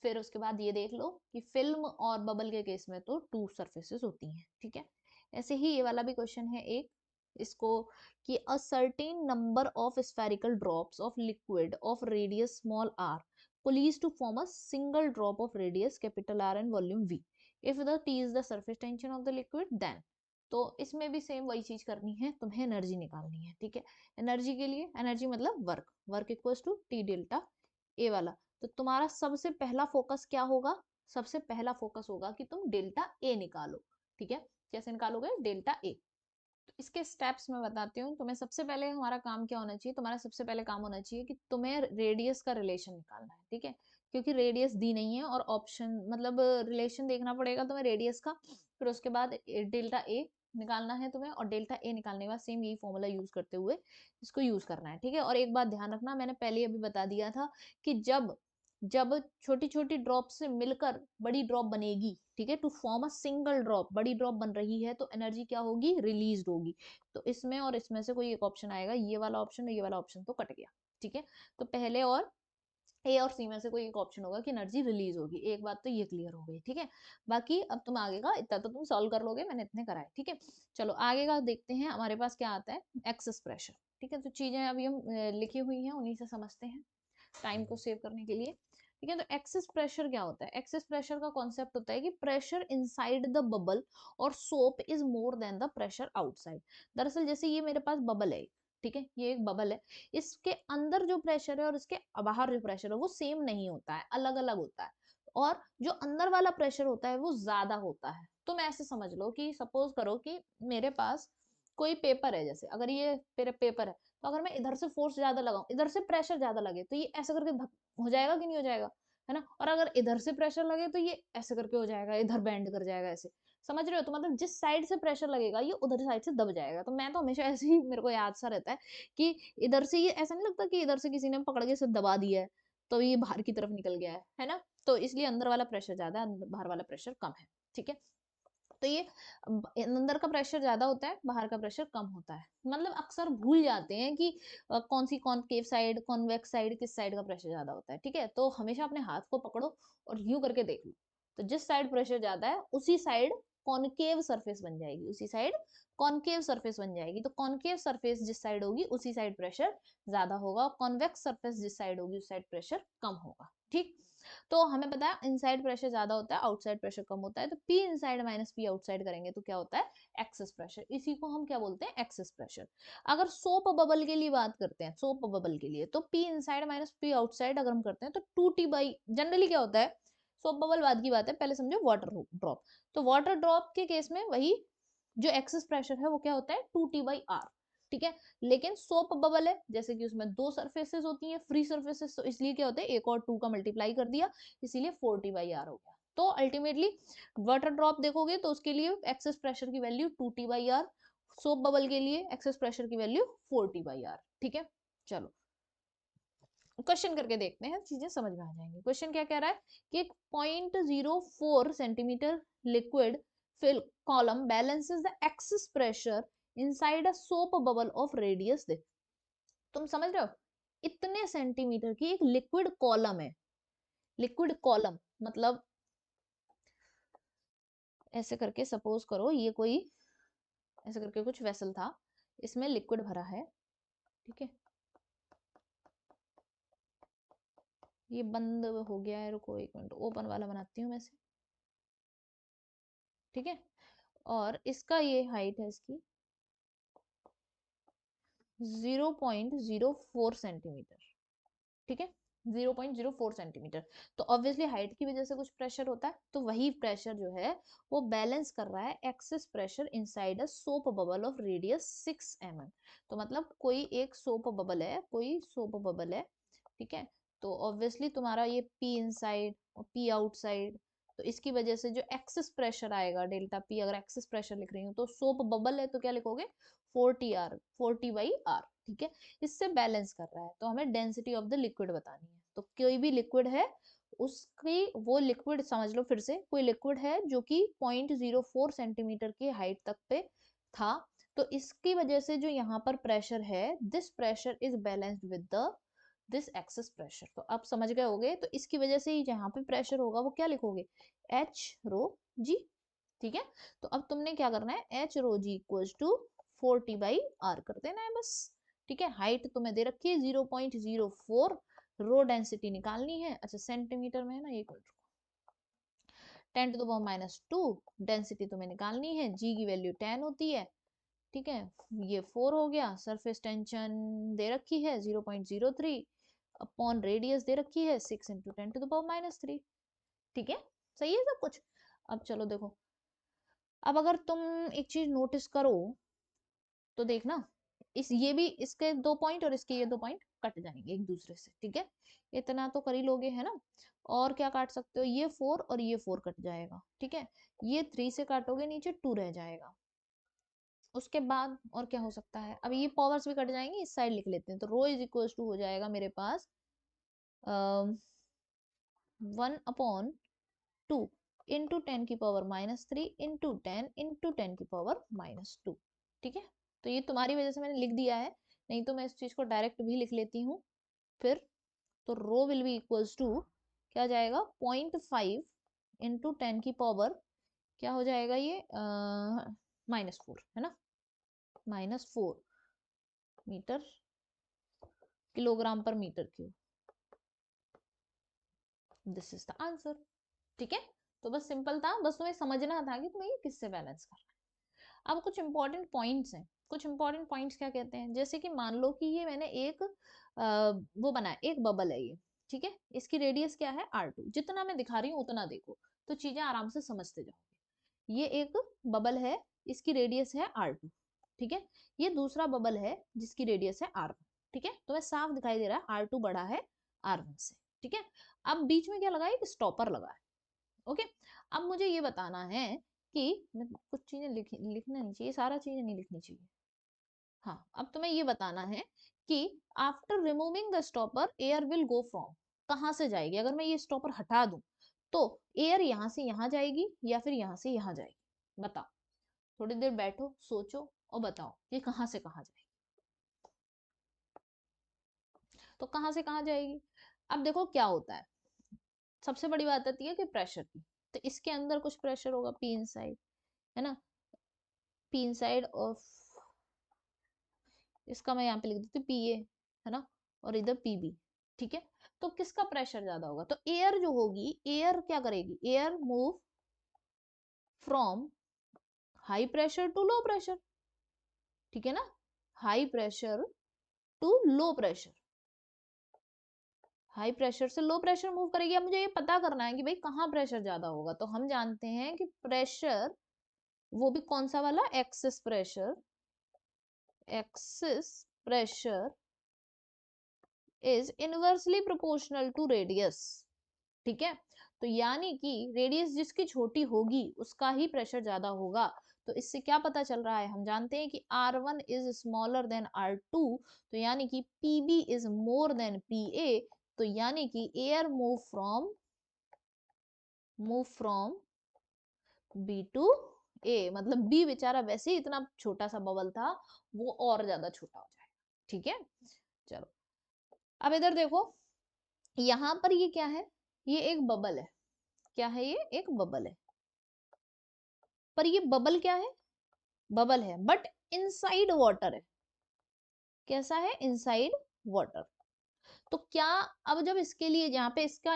फिर उसके बाद ये देख लो कि फिल्म और बबल के केस में तो 2 सरफेसेस होती हैं। ठीक है, ऐसे ही ये वाला भी क्वेश्चन है एक, इसको, कि a certain number of spherical drops of liquid of radius small r pulleys to form a single drop of radius capital R and volume V. If the T is the surface tension of the liquid, then तो इसमें भी same वही चीज करनी है, तुम्हें energy निकालनी है, ठीक है। एनर्जी के लिए, एनर्जी मतलब work, work equals to T delta A वाला। तो तुम्हारा सबसे पहला फोकस क्या होगा, सबसे पहला फोकस होगा कि तुम डेल्टा ए निकालो, ठीक है। कैसे निकालोगे डेल्टा ए, तो इसके स्टेप्स मैं बताती हूँ। तुम्हें सबसे पहले हमारा काम क्या होना चाहिए, तुम्हारा सबसे पहले काम होना चाहिए कि तुम्हें रेडियस का रिलेशन निकालना है, ठीक है। क्योंकि रेडियस दी नहीं है और ऑप्शन मतलब रिलेशन देखना पड़ेगा तुम्हें रेडियस का, फिर उसके बाद डेल्टा ए निकालना है तुम्हें, और डेल्टा ए निकालने के बाद सेम यही फॉर्मूला यूज करते हुए इसको यूज करना है, ठीक है। और एक बात ध्यान रखना, मैंने पहले अभी बता दिया था कि जब जब छोटी छोटी ड्रॉप से मिलकर बड़ी ड्रॉप बनेगी, ठीक है, to form a single drop, बड़ी ड्रॉप बन रही है तो एनर्जी क्या होगी, रिलीज होगी। तो इसमें और इसमें से कोई एक ऑप्शन आएगा, ये वाला ऑप्शन और ये वाला ऑप्शन तो कट गया, ठीक है। तो पहले और ए और सी में से कोई एक ऑप्शन होगा कि एनर्जी रिलीज होगी, एक बात तो ये क्लियर हो गई, ठीक है। बाकी अब तुम आगे का इतना तो तुम सॉल्व कर लोगे, मैंने इतने कराए, ठीक है। चलो आगे का देखते हैं, हमारे पास क्या आता है, एक्सेस प्रेशर, ठीक है। तो चीजें अभी हम लिखी हुई हैं उन्हीं से समझते हैं टाइम को सेव करने के लिए, ठीक है। तो एक्सेस प्रेशर क्या होता है, एक्सेस प्रेशर का कॉन्सेप्ट होता है कि प्रेशर इनसाइड द बबल और soap is more then the pressure outside. दरअसल जैसे ये मेरे पास बबल है, ठीक है, ये एक बबल है, इसके अंदर जो प्रेशर है और इसके बाहर जो प्रेशर है वो सेम नहीं होता है, अलग अलग होता है। और जो अंदर वाला प्रेशर होता है वो ज्यादा होता है। तुम ऐसे समझ लो कि सपोज करो कि मेरे पास कोई पेपर है, जैसे अगर ये मेरा पेपर है, तो अगर मैं इधर से फोर्स ज्यादा लगाऊं, इधर से प्रेशर ज्यादा लगे, तो ये ऐसे करके हो जाएगा कि नहीं हो जाएगा, है ना। और अगर इधर से प्रेशर लगे तो ये ऐसे करके हो जाएगा, इधर बेंड कर जाएगा ऐसे, समझ रहे हो। तो मतलब जिस साइड से प्रेशर लगेगा ये उधर साइड से दब जाएगा। तो मैं तो हमेशा ऐसे ही, मेरे को याद सा रहता है कि इधर से ये ऐसा नहीं लगता कि इधर से किसी ने पकड़ के इसे दबा दिया है तो ये बाहर की तरफ निकल गया है ना। तो इसलिए अंदर वाला प्रेशर ज्यादा है, बाहर वाला प्रेशर कम है, ठीक है। तो ये अंदर का प्रेशर ज्यादा होता है, बाहर का प्रेशर कम होता है। मतलब अक्सर भूल जाते हैं कि कौन सी कॉनकेव साइड, कॉन्वेक्स साइड, किस साइड का प्रेशर ज्यादा होता है, ठीक है। तो हमेशा अपने हाथ को पकड़ो और यूं करके देख लो, तो जिस साइड प्रेशर ज्यादा है उसी साइड कॉनकेव सरफेस बन जाएगी, उसी साइड कॉनकेव सरफेस बन जाएगी। तो कॉनकेव सरफेस जिस साइड होगी उसी साइड प्रेशर ज्यादा होगा, और कॉन्वेक्स सरफेस जिस साइड होगी उस साइड प्रेशर कम होगा, ठीक। तो हमें पता है इनसाइड प्रेशर ज्यादा होता है, आउटसाइड प्रेशर कम होता है। तो P inside minus P outside करेंगे तो क्या होता है, एक्सेस प्रेशर। इसी को हम क्या बोलते हैं, एक्सेस प्रेशर। अगर सोप बबल के लिए बात करते हैं, सोप बबल के लिए, तो P inside minus P outside अगर हम करते हैं तो 2t बाई, जनरली क्या होता है, सोप बबल बाद की बात है, पहले समझो वाटर ड्रॉप। तो वाटर ड्रॉप के केस में वही जो एक्सेस प्रेशर है वो क्या होता है, 2t/r, ठीक है। लेकिन सोप बबल है, जैसे कि उसमें दो सरफेसेस होती हैं, फ्री सरफेसेस, तो इसलिए क्या होता है, एक और 2 का मल्टीप्लाई कर दिया, इसीलिए 4t/r हो गया। तो अल्टीमेटली वाटर ड्रॉप देखोगे तो उसके लिए एक्सेस प्रेशर की वैल्यू 2t/r, सोप बबल के लिए एक्सेस प्रेशर की वैल्यू 4t/r, ठीक है। चलो क्वेश्चन करके देखते हैं, चीजें समझ में आ जाएंगी। क्वेश्चन क्या कह रहा है कि 0.04 centimetre liquid fill column balances the excess pressure inside a soap bubble of radius दे। तुम समझ रहे हो, इतने सेंटीमीटर की एक लिक्विड कॉलम है, लिक्विड कॉलम मतलब ऐसे करके सपोज करो ये कोई ऐसे करके कुछ वेसल था, इसमें लिक्विड भरा है, ठीक है। ये बंद हो गया है, रुको एक मिनट, ओपन वाला बनाती हूँ मैं से, ठीक है। और इसका ये हाइट है इसकी 0.04 सेंटीमीटर, ठीक है, 0.04 सेंटीमीटर। तो ऑब्वियसली हाइट की वजह से कुछ प्रेशर होता है, तो वही प्रेशर जो है वो बैलेंस कर रहा है access pressure inside a soap bubble of radius 6 mm। तो मतलब कोई एक सोप बबल है, कोई सोप बबल है, ठीक है। तो ऑब्वियसली तुम्हारा ये पी इनसाइड और पी आउटसाइड, तो इसकी वजह से जो एक्सेस प्रेशर आएगा डेल्टा पी, अगर एक्सेस प्रेशर लिख रही हूँ तो सोप बबल है तो क्या लिखोगे 40r, 40/r, ठीक है। इससे बैलेंस कर रहा है, तो हमें डेंसिटी ऑफ द लिक्विड बतानी है। तो कोई भी लिक्विड है उसकी, वो लिक्विड समझ लो फिर से, कोई लिक्विड है जो कि 0.04 सेंटीमीटर की हाइट तक पे था, तो इसकी वजह से जो यहाँ पर प्रेशर है, this pressure is balanced with the this excess pressure. तो आप समझ गए होगे, तो इसकी वजह से यहाँ पे प्रेशर होगा वो क्या लिखोगे, एच रो जी, ठीक है। तो अब तुमने क्या करना है, h rho g equals to 40/r कर देना है बस, ठीक है। हाइट तुम्हें दे रखी है 0.04, रो डेंसिटी निकालनी है। अच्छा सेंटीमीटर में है ना, 10 टू द पावर -2 डेंसिटी तुम्हें निकालनी है। जी की वैल्यू 10 होती है, ठीक है। ये 4 हो गया। सरफेस टेंशन दे रखी है 0.03 अपॉन रेडियस दे रखी है 6 इंटू 10 टू द पावर -3, ठीक है। सही है सब कुछ। अब चलो देखो, अब अगर तुम एक चीज नोटिस करो तो देखना, इस ये भी इसके 2 पॉइंट और इसके ये 2 पॉइंट कट जाएंगे एक दूसरे से, ठीक है। इतना तो कर ही लोगे है ना। और क्या काट सकते हो, ये 4 और ये 4 कट जाएगा, ठीक है। ये 3 से काटोगे नीचे 2 रह जाएगा। उसके बाद और क्या हो सकता है, अब ये पावर्स भी कट जाएंगे, इस साइड लिख लेते हैं। तो रो इज इक्वल टू हो जाएगा मेरे पास 1/2 इंटू 10 की पावर -3 इंटू 10 इंटू 10 की पावर -2, ठीक है। तो ये तुम्हारी वजह से मैंने लिख दिया है, नहीं तो मैं इस चीज को डायरेक्ट भी लिख लेती हूँ फिर। तो रो विल बी इक्वल्स टू क्या जाएगा, 0.5 इंटू 10 की पावर क्या हो जाएगा ये -4 है ना, -4 metre kilogram per metre cube. This is the answer, ठीक है। तो बस सिंपल था, बस तुम्हें समझना था कि तुम्हें ये किससे बैलेंस करना है। अब कुछ इंपॉर्टेंट पॉइंट्स हैं। कुछ इंपॉर्टेंट पॉइंट्स क्या कहते हैं, जैसे कि मान लो कि ये मैंने एक वो बनाया, एक बबल है ये, ठीक है। इसकी रेडियस क्या है R2, जितना मैं दिखा रही हूँ उतना देखो तो चीजें आराम से समझते जाओगे। ये एक बबल है, इसकी रेडियस है R2, ठीक है। ये दूसरा बबल है जिसकी रेडियस है R1, ठीक है। तो मैं साफ दिखाई दे रहा है R2 बड़ा है R1 से, ठीक है। अब बीच में क्या लगा है, एक स्टॉपर लगा है, ओके। अब मुझे ये बताना है कि कुछ चीजें लिखना नहीं चाहिए, सारा चीजें नहीं लिखनी चाहिए। हाँ, अब तुम्हें ये बताना है कि after removing the stopper air will go from, कहाँ से जाएगी। अगर मैं ये स्टॉपर हटा दूं तो एयर यहाँ से यहाँ जाएगी या फिर यहाँ से यहाँ जाएगी, बताओ। थोड़ी देर बैठो सोचो और बताओ ये कहाँ से कहाँ जाएगी। तो कहाँ से कहाँ जाएगी, अब देखो क्या होता है। सबसे बड़ी बात आती है कि प्रेशर की। तो इसके अंदर कुछ प्रेशर होगा पी इनसाइड, है ना। पी इनसाइड ऑफ, इसका मैं यहाँ पे लिख देती हूँ पी ए, है ना, और इधर पी बी, ठीक है। तो किसका प्रेशर ज्यादा होगा, तो एयर जो होगी, एयर क्या करेगी, air move from high pressure to low pressure, ठीक है ना। High pressure to low pressure, high pressure से लो प्रेशर मूव करेगी। अब मुझे ये पता करना है कि भाई कहाँ प्रेशर ज्यादा होगा। तो हम जानते हैं कि प्रेशर, वो भी कौन सा वाला, excess pressure, excess pressure is inversely proportional to radius, ठीक है। तो यानी कि रेडियस जिसकी छोटी होगी उसका ही प्रेशर ज्यादा होगा। तो इससे क्या पता चल रहा है, हम जानते हैं कि R1 is smaller than R2, तो यानी कि PB is more than PA। तो यानी कि air move from B to A, मतलब B बेचारा वैसे ही इतना छोटा सा बबल था, वो और ज्यादा छोटा हो जाएगा, ठीक है। चलो अब इधर देखो, यहां पर ये क्या है, ये एक बबल है। क्या है, ये एक बबल है। पर ये बबल क्या है, बबल है बट इनसाइड वाटर है। कैसा है, इनसाइड वाटर। तो क्या, अब जब इसके लिए जहाँ पे इसका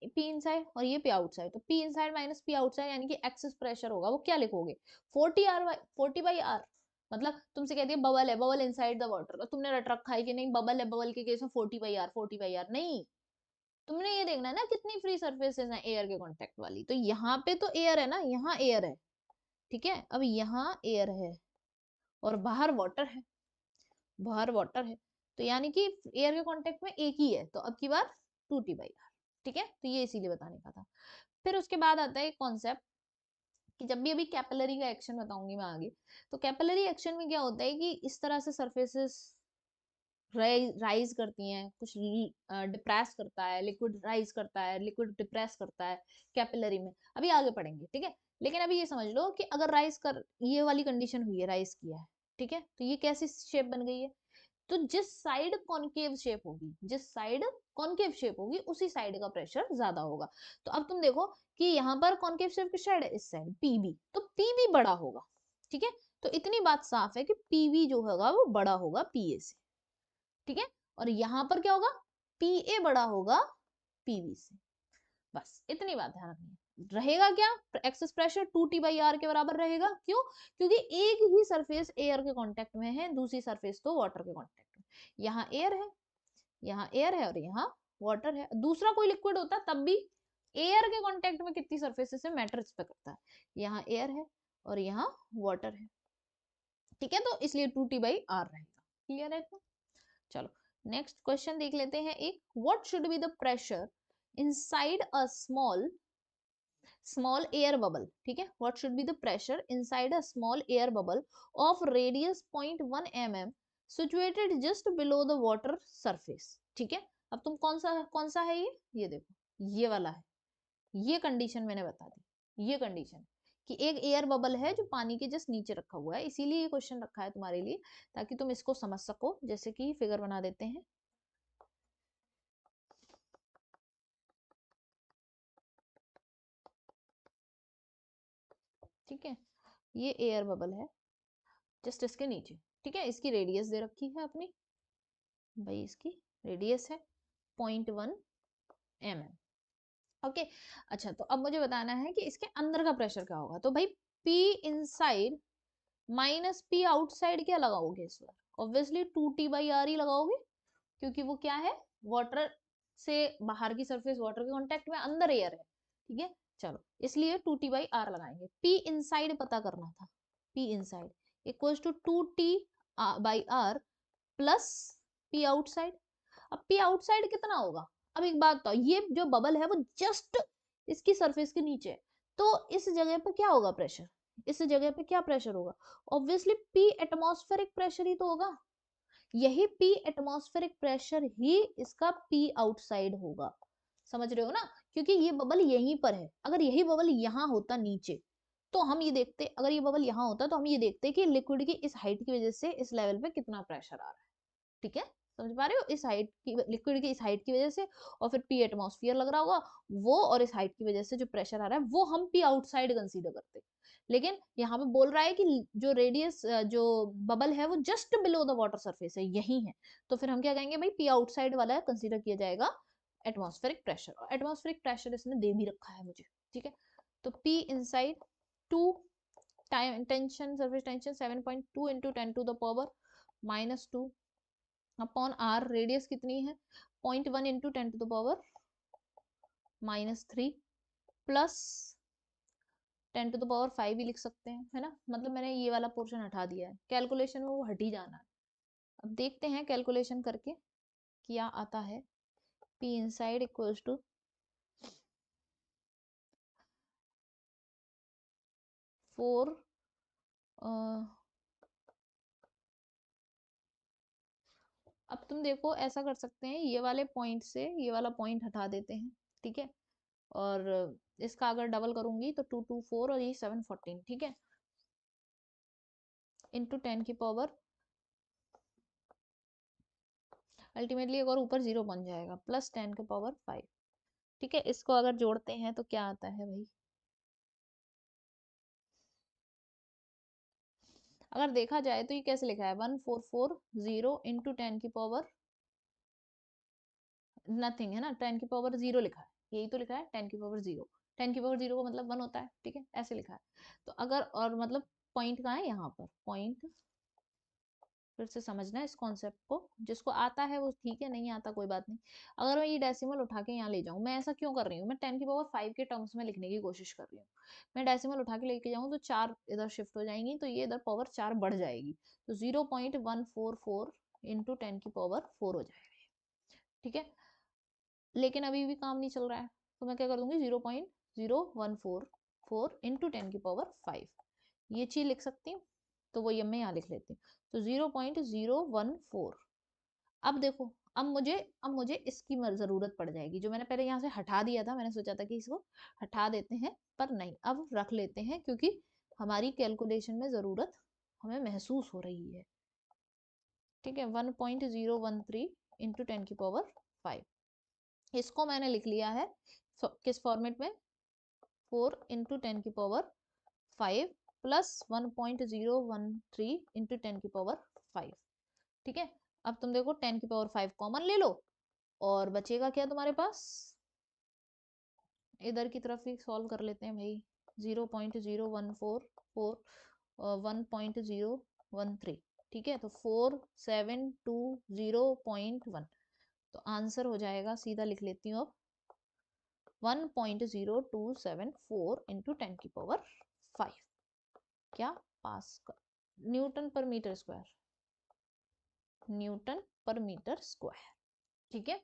पी इनसाइड और ये पी आउटसाइड, तो P inside minus P outside यानी कि एक्सेस प्रेशर होगा, वो क्या लिखोगे, 40 मतलब तुमसे कहती है बबल है, बबल इनसाइड द वाटर, और तुमने रट रखा है कि नहीं बबल है, बबल के केस में 40/R 40/R नहीं। तुमने ये देखना है ना कितनी फ्री सर्फेसेस हैं एयर के कांटेक्ट वाली। तो यहाँ पे तो एयर है ना, यहाँ एयर है, ठीक है। अब यहाँ एयर है और बाहर वाटर है, बाहर वाटर है। तो यानी कि एयर के कांटेक्ट में एक ही है, तो अब की बार 2T/R, ठीक है। तो ये इसीलिए बताने का था। फिर उसके बाद आता है कॉन्सेप्ट कि जब भी अभी कैपिलरी का एक्शन बताऊंगी मैं आगे, तो कैपिलरी एक्शन में क्या होता है कि इस तरह से सर्फेसेस राइज करती हैं, कुछ डिप्रेस करता है, लिक्विड राइज करता है, लिक्विड डिप्रेस करता है कैपिलरी में, अभी आगे पढ़ेंगे, ठीक है। लेकिन अभी ये समझ लो कि अगर राइज कर, ये वाली कंडीशन हुई है, राइज किया है, ठीक है। तो ये कैसी शेप बन गई है, तो जिस साइड कॉनकेव शेप होगी, जिस साइड कॉनकेव शेप होगी उसी साइड का प्रेशर ज्यादा होगा। तो अब तुम देखो कि यहाँ पर कॉनकेव शेप किस साइड है, इस साइड पीबी, तो पीबी बड़ा होगा, ठीक है। तो इतनी बात साफ है कि पीबी जो होगा वो बड़ा होगा पीए से, ठीक है। और यहाँ पर क्या होगा, पीए बड़ा होगा पीवी से। बस इतनी बात ध्यान रखनी है। रहेगा क्या, एक्सेस प्रेशर 2T/R के बराबर रहेगा। क्यों? क्योंकि एक ही सरफेस एयर के कांटेक्ट में है, दूसरी सरफेस तो वाटर के कांटेक्ट में। यहाँ एयर है, यहाँ एयर है और यहाँ वाटर है। दूसरा कोई लिक्विड होता तब भी एयर के कांटेक्ट में कितनी सरफेसेस से मैटर इस पे करता है। यहाँ एयर है और यहाँ वाटर है, ठीक है, तो इसलिए 2T/R रहेगा। क्लियर है इतना? चलो नेक्स्ट क्वेश्चन देख लेते हैं। एक, what should be the pressure inside a small air bubble, ठीक है, what should be the pressure inside a small air bubble of radius 0.1 mm situated just below the water surface. ठीक है, अब तुम कौन सा है ये देखो, ये वाला है। ये कंडीशन मैंने बता दी, ये कंडीशन कि एक एयर बबल है जो पानी के जस्ट नीचे रखा हुआ है, इसीलिए ये क्वेश्चन रखा है तुम्हारे लिए, ताकि तुम इसको समझ सको। जैसे कि फिगर बना देते हैं, ठीक है, ये एयर बबल है जस्ट इसके नीचे, ठीक है, इसकी रेडियस दे रखी है अपनी, भाई इसकी रेडियस है 0.1 mm। ओके, अच्छा तो अब मुझे बताना है कि इसके अंदर का प्रेशर क्या होगा। तो भाई P inside minus P outside क्या लगाओगे इस बार? ऑब्वियसली 2T/R ही लगाओगे, क्योंकि वो क्या है, वाटर से बाहर की सरफेस वाटर के कांटेक्ट में, अंदर एयर है, ठीक है। चलो इसलिए 2T/R लगाएंगे। P इनसाइड पता करना था, P inside equals to 2T/R plus P outside. अब P आउटसाइड कितना होगा? अब एक बात बताओ, ये जो बबल है वो जस्ट इसकी सरफेस के नीचे है, तो इस जगह पे क्या होगा प्रेशर? इस जगह पे क्या प्रेशर होगा? ऑब्वियसली P एटमॉस्फेरिक प्रेशर ही तो होगा। यही P एटमॉस्फेरिक प्रेशर ही इसका P आउटसाइड होगा। समझ रहे हो ना? क्योंकि ये बबल यहीं पर है। अगर यही बबल यहाँ होता नीचे, तो हम ये देखते, अगर ये बबल यहाँ होता तो हम ये देखते कि लिक्विड की इस हाइट की वजह से इस लेवल पे कितना प्रेशर आ रहा है। ठीक है, समझ पा रहे हो? इस हाइट की, लिक्विड की इस हाइट की वजह से, और फिर P एटमॉस्फेयर लग रहा होगा वो, और इस हाइट की वजह से जो प्रेशर आ रहा है वो हम P आउटसाइड कंसीडर करते हैं। लेकिन यहाँ पे बोल रहा है कि जो रेडियस, जो बबल है वो just below the water surface है, यही है, तो फिर हम क्या कहेंगे भाई, P आउटसाइड वाला कंसीडर किया जाएगा एटमॉस्फेरिक प्रेशर। और एटमॉस्फेरिक प्रेशर इसने दे भी रखा है मुझे, ठीक है। तो P inside 2 time tension, surface tension 7.2 into 10⁻⁻2 upon r, radius कितनी है 0.1 इंटू 10⁻⁻3 प्लस 10⁻5 भी लिख सकते हैं, है ना। मतलब मैंने ये वाला पोर्शन हटा दिया है, कैलकुलेशन में वो हट ही जाना है। अब देखते हैं कैलकुलेशन करके क्या आता है। P इनसाइड इक्वल्स टू 4, अब तुम देखो ऐसा कर सकते हैं, ये वाले पॉइंट से ये वाला पॉइंट हटा देते हैं, ठीक है, और इसका अगर डबल करूंगी तो 2 2 4 और ये 7 14, ठीक है, इंटू 10⁻, अल्टीमेटली एक और ऊपर 0 बन जाएगा, प्लस 10⁻5, ठीक है। इसको अगर जोड़ते हैं तो क्या आता है भाई? अगर देखा जाए तो ये कैसे लिखा है, 1440 इंटू 10⁻, नथिंग है ना, 10⁻0 लिखा है, यही तो लिखा है 10⁻0। 10⁻0 का मतलब 1 होता है, ठीक है, ऐसे लिखा है। तो अगर, और मतलब पॉइंट कहाँ है, यहाँ पर पॉइंट, फिर से समझना है इस कॉन्सेप्ट को, जिसको आता है वो ठीक है, नहीं आता कोई बात नहीं। अगर मैं ये डेसिमल उठा के यहाँ ले जाऊँ, मैं ऐसा क्यों कर रही हूँ, मैं 10⁻5 के टर्म्स में लिखने की कोशिश कर रही हूँ। मैं डेसिमल उठा के लेके जाऊँ तो 4 इधर शिफ्ट हो जाएंगी, तो ये इधर पावर 4 बढ़ जाएगी, तो 0.144 इंटू 10⁻4 हो जाएगा, ठीक है। लेकिन अभी भी काम नहीं चल रहा है, तो मैं क्या कर दूंगी, 0.0144 इंटू 10⁻5, ये चीज लिख सकती हूँ, तो वो ये मैं यहाँ लिख लेती हूँ, तो 0.014। अब देखो, अब मुझे इसकी जरूरत पड़ जाएगी, जो मैंने पहले यहाँ से हटा दिया था, मैंने सोचा था कि इसको हटा देते हैं, पर नहीं, अब रख लेते हैं, क्योंकि हमारी कैलकुलेशन में जरूरत हमें महसूस हो रही है, ठीक है। 1.013 इंटू 10⁻5, इसको मैंने लिख लिया है किस फॉर्मेट में, 4 इंटू 10⁻5 प्लस 1.013 इंटू 10⁻5, ठीक है। अब तुम देखो 10⁻5 कॉमन ले लो, और बचेगा क्या तुम्हारे पास, इधर की तरफ ही सॉल्व कर लेते हैं भाई, 0.0144 और 1.013, ठीक है, तो 4720.1, तो आंसर हो जाएगा, सीधा लिख लेती हूँ अब, 1.0274 इंटू 10⁵ क्या, पास्कल, न्यूटन पर मीटर स्क्वायर, न्यूटन पर मीटर स्क्वायर, ठीक है,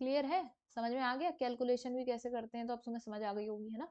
क्लियर है, समझ में आ गया, कैलकुलेशन भी कैसे करते हैं तो अब तुम्हें समझ आ गई होगी, है ना।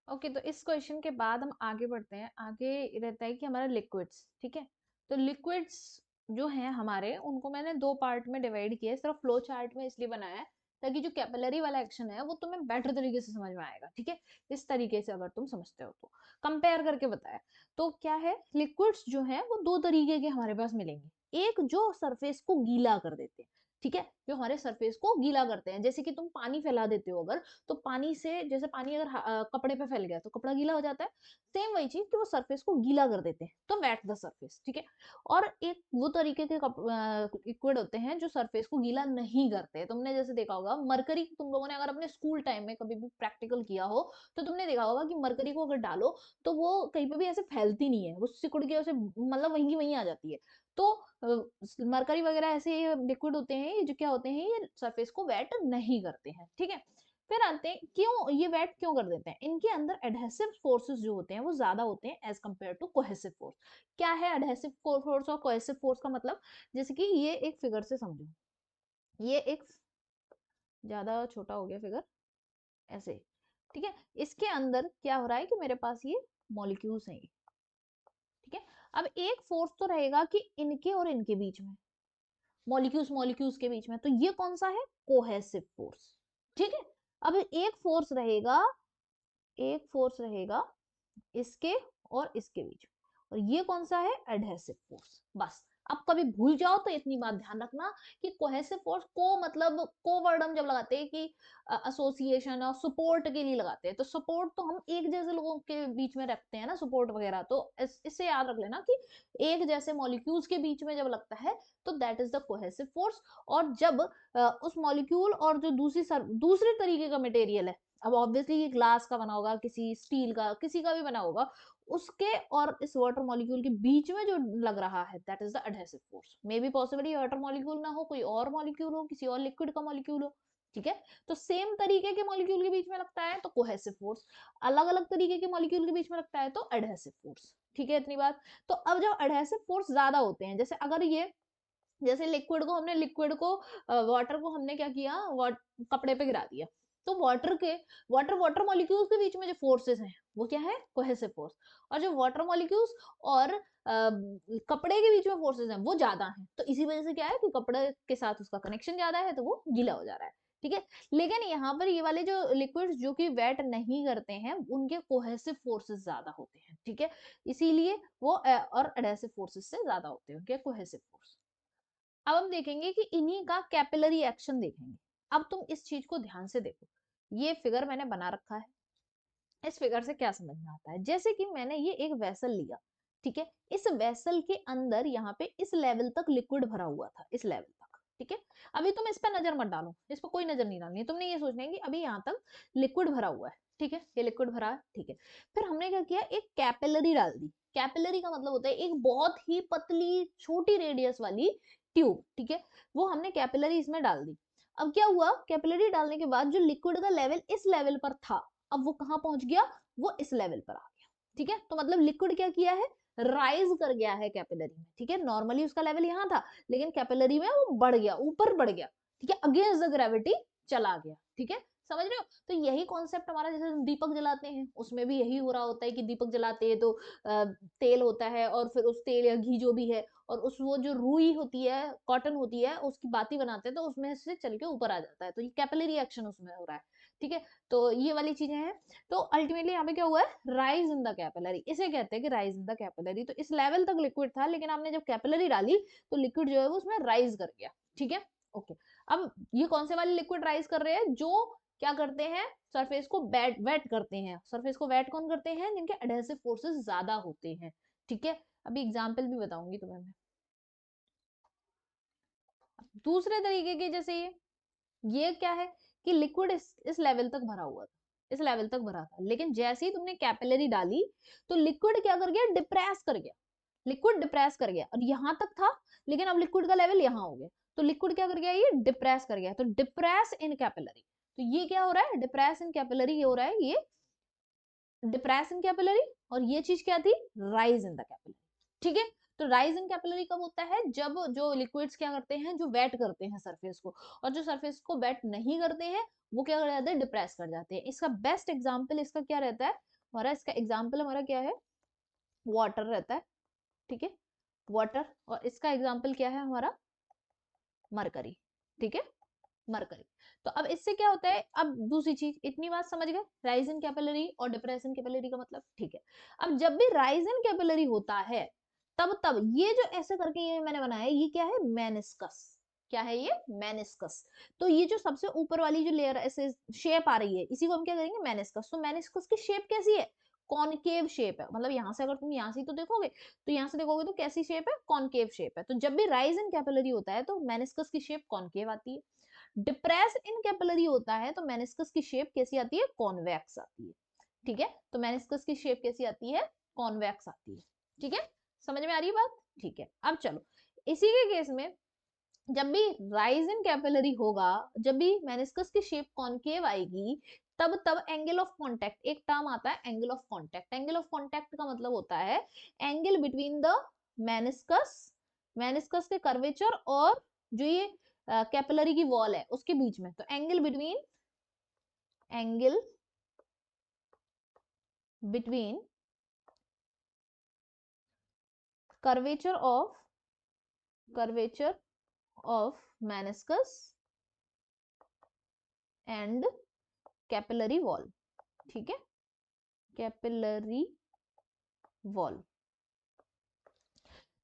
ओके, तो इस क्वेश्चन के बाद हम आगे बढ़ते हैं, आगे रहता है कि हमारा लिक्विड्स, ठीक है, तो लिक्विड्स जो हैं हमारे, उनको मैंने दो पार्ट में डिवाइड किया है, सिर्फ फ्लो चार्ट में इसलिए बनाया है ताकि जो कैपिलरी वाला एक्शन है वो तुम्हें बेटर तरीके से समझ में आएगा, ठीक है, इस तरीके से अगर तुम समझते हो तो कंपेयर करके बताया। तो क्या है, लिक्विड्स जो है वो दो तरीके के हमारे पास मिलेंगे, एक जो सरफेस को गीला कर देते हैं, ठीक है, जो हमारे सरफेस को गीला करते हैं, जैसे कि तुम पानी फैला देते हो अगर, तो पानी से, जैसे पानी अगर कपड़े पे फैल गया तो कपड़ा गीला हो जाता है, सेम वही चीज कि वो सरफेस को गीला कर देते हैं, तो वेट द सरफेस, ठीक है। और एक वो तरीके के लिक्विड होते हैं जो सरफेस को गीला नहीं करते, तुमने जैसे देखा होगा मरकरी, तुम लोगों ने अगर अपने स्कूल टाइम में कभी भी प्रैक्टिकल किया हो तो तुमने देखा होगा कि मरकरी को अगर डालो तो वो कहीं पे भी ऐसे फैलती नहीं है, वो सिकुड़ के उसे मतलब वहीं की वहीं आ जाती है। तो मरकरी वगैरह ऐसे लिक्विड होते हैं जो क्या होते हैं, ये सरफेस को वेट नहीं करते हैं, ठीक है। फिर आते हैं क्यों ये वेट क्यों कर देते हैं, इनके अंदर एडहेसिव फोर्सेस जो होते हैं वो ज्यादा होते हैं as compare to cohesive force. क्या है एडहेसिव फोर्स और कोहेसिव फोर्स का मतलब, जैसे कि ये एक फिगर से समझो, ये एक, ज्यादा छोटा हो गया फिगर, ऐसे, ठीक है, इसके अंदर क्या हो रहा है कि मेरे पास ये मॉलिक्यूल्स हैं, ठीक है। अब एक फोर्स तो रहेगा कि इनके और इनके बीच में, मॉलिक्यूल्स मॉलिक्यूल्स के बीच में, तो ये कौन सा है, कोहेसिव फोर्स, ठीक है। अब एक फोर्स रहेगा, एक फोर्स रहेगा इसके और इसके बीच, और ये कौन सा है, एडहेसिव फोर्स, बस। अब कभी भूल जाओ तो इतनी बात ध्यान रखना कि कोहेसिव फोर्स को मतलब को वर्ड हम जब लगाते हैं कि एसोसिएशन और सपोर्ट के लिए लगाते हैं, तो सपोर्ट तो हम एक जैसे लोगों के बीच में रखते हैं ना सपोर्ट वगैरह, तो इससे याद रख लेना कि एक जैसे मॉलिक्यूल्स के बीच में जब लगता है तो that is the cohesive force. और जब उस मॉलिक्यूल और जो दूसरे तरीके का मटेरियल है, अब ऑब्वियसली ये ग्लास का बना होगा, किसी स्टील का, किसी का भी बना होगा, उसके और इस वाटर मॉलिक्यूल के बीच में जो लग रहा है that is the adhesive force. May be possible ये वाटर मॉलिक्यूल ना हो, कोई और मॉलिक्यूल हो, किसी और लिक्विड का मॉलिक्यूल हो, ठीक है। तो सेम तरीके के मॉलिक्यूल के बीच में लगता है तो कोहेसिव फोर्स, अलग अलग तरीके के मॉलिक्यूल के बीच में लगता है तो एडहेसिव फोर्स, ठीक है, इतनी बात। तो अब जब एडहेसिव फोर्स ज्यादा होते हैं, जैसे अगर ये, जैसे लिक्विड को वाटर को हमने क्या किया, कपड़े पे गिरा दिया, तो वाटर मॉलिक्यूल्स के बीच में जो फोर्सेस हैं वो क्या है, कोहेसिव फोर्स। और जो वाटर मॉलिक्यूल्स और कपड़े के बीच में फोर्सेस हैं वो ज्यादा हैं, तो इसी वजह से क्या है कि कपड़े के साथ उसका कनेक्शन ज्यादा है तो वो गीला हो जा रहा है, ठीक है। लेकिन यहाँ पर ये वाले जो लिक्विड्स जो कि वेट नहीं करते हैं उनके कोहेसिव फोर्सेस ज्यादा होते हैं, ठीक है, इसीलिए वो और एडहेसिव फोर्सेस से ज्यादा होते हैं उनके कोहेसिव फोर्स। अब हम देखेंगे कि इन्हीं का कैपिलरी एक्शन देखेंगे। अब तुम इस चीज को ध्यान से देखो, ये फिगर मैंने बना रखा है, इस फिगर से क्या समझ में आता है, जैसे कि मैंने ये एक वेसल लिया, ठीक है, इस वेसल के अंदर यहाँ पे इस लेवल तक लिक्विड भरा हुआ था, इस लेवल तक, ठीक है। अभी तुम इस पर नजर मत डालो, इस पर कोई नजर नहीं डालनी, तुमने ये सोचना है कि अभी यहाँ तक लिक्विड भरा हुआ है, ठीक है, ये लिक्विड भरा है, ठीक है। फिर हमने क्या किया, एक कैपिलरी डाल दी, कैपिलरी का मतलब होता है एक बहुत ही पतली छोटी रेडियस वाली ट्यूब, ठीक है, वो हमने कैपिलरी इसमें डाल दी। अब क्या हुआ, कैपिलरी डालने के बाद जो लिक्विड का लेवल इस लेवल पर था, अब वो कहाँ पहुंच गया, वो इस लेवल पर आ गया, ठीक है। तो मतलब लिक्विड क्या किया है, राइज कर गया है कैपिलरी में, ठीक है, नॉर्मली उसका लेवल यहाँ था लेकिन कैपिलरी में वो बढ़ गया, ऊपर बढ़ गया, ठीक है, अगेंस्ट द ग्रेविटी चला गया, ठीक है, समझ रहे हो। तो यही कॉन्सेप्ट हमारा, जैसे हम दीपक जलाते हैं उसमें भी यही हो रहा होता है कि दीपक जलाते हैं तो तेल होता है, और फिर उस तेल या घी जो भी है, और उस वो जो रुई होती है, कॉटन होती है, उसकी बाती बनाते हैं तो उसमें से चल के ऊपर आ जाता है, तो ये कैपिलरी एक्शन उसमें हो रहा है, ठीक है। तो ये वाली चीजें हैं। तो अल्टीमेटली यहाँ पे क्या हुआ है, राइज इन द कैपिलरी, इसे कहते हैं कि राइज इन द कैपिलरी। तो इस लेवल तक लिक्विड था लेकिन आपने जब कैपिलरी डाली तो लिक्विड जो है वो उसमें राइज कर गया, ठीक है, ओके। अब ये कौन से वाले लिक्विड राइज कर रहे हैं, जो क्या करते हैं, सरफेस को वेट करते हैं, सरफेस को वेट कौन करते हैं, जिनके एडहेसिव फोर्सेस ज्यादा होते हैं, ठीक है। अभी एग्जाम्पल भी बताऊंगी तुम्हें मैं, दूसरे तरीके के, जैसे ये ये क्या है कि लिक्विड इस लेवल तक भरा हुआ था, इस लेवल तक भरा था, लेकिन जैसे ही तुमने कैपिलरी डाली तो लिक्विड क्या कर गया, डिप्रेस कर गया, लिक्विड डिप्रेस कर गया, और यहाँ तक था, लेकिन अब लिक्विड का लेवल यहाँ हो गया, तो लिक्विड क्या कर गया, ये डिप्रेस कर गया, तो डिप्रेस इन कैपिलरी। तो ये क्या हो रहा है, डिप्रेस इन कैपिलरी, ये हो रहा है, ये डिप्रेस इन कैपिलरी, और ये चीज क्या थी, राइज इन द कैपिलरी। ठीक है, तो राइज इन कैपिलरी कब होता है, जब जो लिक्विड्स क्या करते हैं, जो वेट करते हैं सरफेस को, और जो सरफेस को वेट नहीं करते हैं वो क्या कर जाते हैं, डिप्रेस कर जाते हैं। इसका बेस्ट एग्जाम्पल इसका क्या रहता है हमारा, इसका एग्जाम्पल हमारा क्या है, वाटर रहता है। ठीक है, वाटर, और इसका एग्जाम्पल क्या है हमारा, मरकरी। ठीक है, मरकरी। तो अब इससे क्या होता है, अब दूसरी चीज, इतनी बात समझ गए, राइज इन कैपिलरी और डिप्रेस इन कैपिलरी का मतलब। ठीक है, अब जब भी राइज इन कैपिलरी होता है, तब तब ये जो ऐसे करके ये मैंने बनाया, ये क्या है, मेनिस्कस। क्या है ये, मेनिस्कस। तो ये जो सबसे ऊपर वाली जो लेयर ऐसे शेप आ रही है, इसी को हम क्या करेंगे, मेनिस्कस। तो मेनिस्कस की शेप कैसी है, कॉनकेव शेप है, मतलब यहाँ से अगर तुम यहाँ से तो देखोगे, तो यहाँ से देखोगे तो कैसी शेप है, कॉनकेव शेप है। तो जब भी राइज इन कैपिलरी होता है तो मेनिस्कस की शेप कॉनकेव आती है। डिप्रेस इन कैपिलरी होता है तो मेनिस्कस की शेप कैसी आती है, कॉन्वेक्स आती है। ठीक है, तो मेनिस्कस की शेप कैसी आती है, कॉन्वेक्स आती है। ठीक है, समझ में आ रही है बात। ठीक है, अब चलो, इसी के केस में जब भी राइज इन कैपिलरी होगा, जब भी मेनिस्कस की शेप कॉनकेव आएगी, तब तब एंगल ऑफ कांटेक्ट, एक टर्म आता है angle of contact. Angle of contact का मतलब होता है angle between the meniscus, meniscus के कर्वेचर और जो ये कैपिलरी की वॉल है उसके बीच में। तो angle between, angle between curvature of, curvature of meniscus and capillary wall. ठीक है, कैपिलरी वॉल।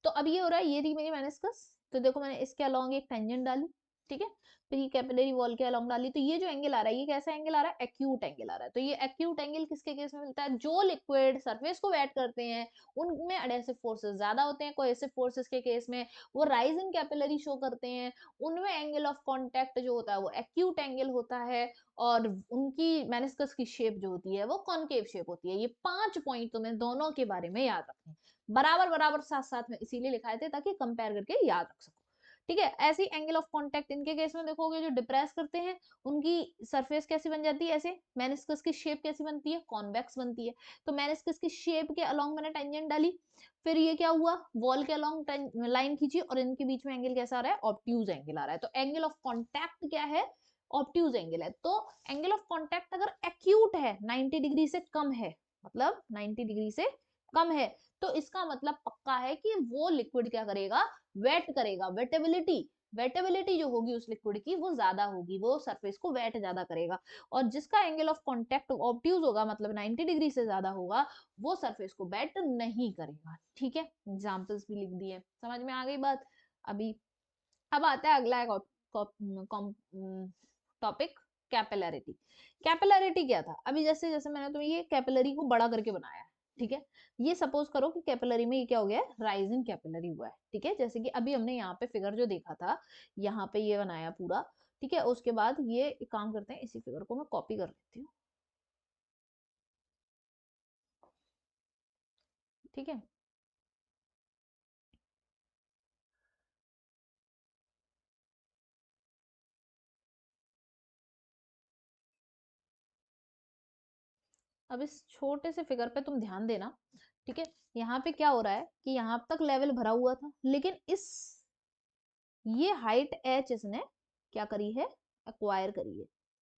तो अब ये हो रहा है, ये थी मेरी मेनिस्कस, तो देखो मैंने इसके अलोंग एक टेंजेंट डाली। ठीक है, फिर ये कैपिलरी वॉल के अलोंग डाली, तो ये जो एंगल आ रहा है, ये कैसा एंगल आ रहा है, एक्यूट एंगल आ रहा है। तो ये एक्यूट एंगल किसके केस में मिलता है, जो लिक्विड सरफेस को वेट करते हैं उनमें एडहेसिव फोर्सेस ज्यादा होते हैं। कोहेसिव फोर्सेस के केस में वो राइज इन कैपिलरी शो करते हैं, उनमें एंगल ऑफ कॉन्टेक्ट जो होता है वो एक्यूट एंगल होता है, और उनकी मेनिस्कस की शेप जो होती है वो कॉनकेव शेप होती है। ये 5 पॉइंट तुम्हें दोनों के बारे में याद रखने, बराबर बराबर साथ साथ में इसीलिए लिखाए थे ताकि कंपेयर करके याद रख सको। ठीक है, ऐसी एंगल ऑफ कांटेक्ट इनके केस में देखोगे, जो डिप्रेस करते हैं उनकी सरफेस कैसी बन जाती है, ऐसे मेनिस्कस की शेप कैसी बनती है, कॉन्वेक्स बनती है। तो मेनिस्कस की शेप के अलोंग मैंने टेंजेंट डाली, फिर ये क्या हुआ, वॉल के अलोंग लाइन खींची, और इनके बीच में एंगल कैसा आ रहा है, ऑब्ट्यूज एंगल आ रहा है। तो एंगल ऑफ कॉन्टैक्ट क्या है, ऑब्ट्यूज एंगल है। तो एंगल ऑफ कॉन्टैक्ट अगर एक्यूट है, 90 डिग्री से कम है, मतलब 90 डिग्री से कम है, तो इसका मतलब पक्का है कि वो लिक्विड क्या करेगा, वेट करेगा। वेटेबिलिटी, वेटेबिलिटी जो होगी उस लिक्विड की वो ज्यादा होगी, वो सरफेस को वेट ज्यादा करेगा। और जिसका एंगल ऑफ कांटेक्ट ऑब्ट्यूज होगा, मतलब 90 डिग्री से ज्यादा होगा, वो सरफेस को वेट नहीं करेगा। ठीक है, एग्जांपल्स भी लिख दिए, समझ में आ गई बात। अभी अब आता है अगला टॉपिक, कैपिलरिटी। कैपिलरिटी क्या था, अभी जैसे जैसे मैंने तुम्हें ये कैपिलरी को बड़ा करके बनाया है। ठीक है, ये सपोज करो कि कैपिलरी में ये क्या हो गया है, राइजिंग कैपिलरी हुआ है। ठीक है, जैसे कि अभी हमने यहाँ पे फिगर जो देखा था, यहाँ पे ये बनाया पूरा। ठीक है, उसके बाद ये एक काम करते हैं, इसी फिगर को मैं कॉपी कर लेती हूँ। ठीक है, अब इस छोटे से फिगर पे तुम ध्यान देना। ठीक है, यहाँ पे क्या हो रहा है कि यहाँ तक लेवल भरा हुआ था, लेकिन इस ये हाइट एच इसने क्या करी है, एक्वायर करी है।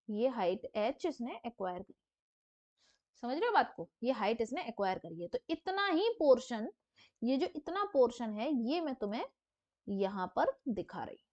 ये हाइट एच इसने एक्वायर करी, समझ रहे हो बात को, ये हाइट इसने एक्वायर करी है। तो इतना ही पोर्शन, ये जो इतना पोर्शन है, ये मैं तुम्हें यहाँ पर दिखा रही।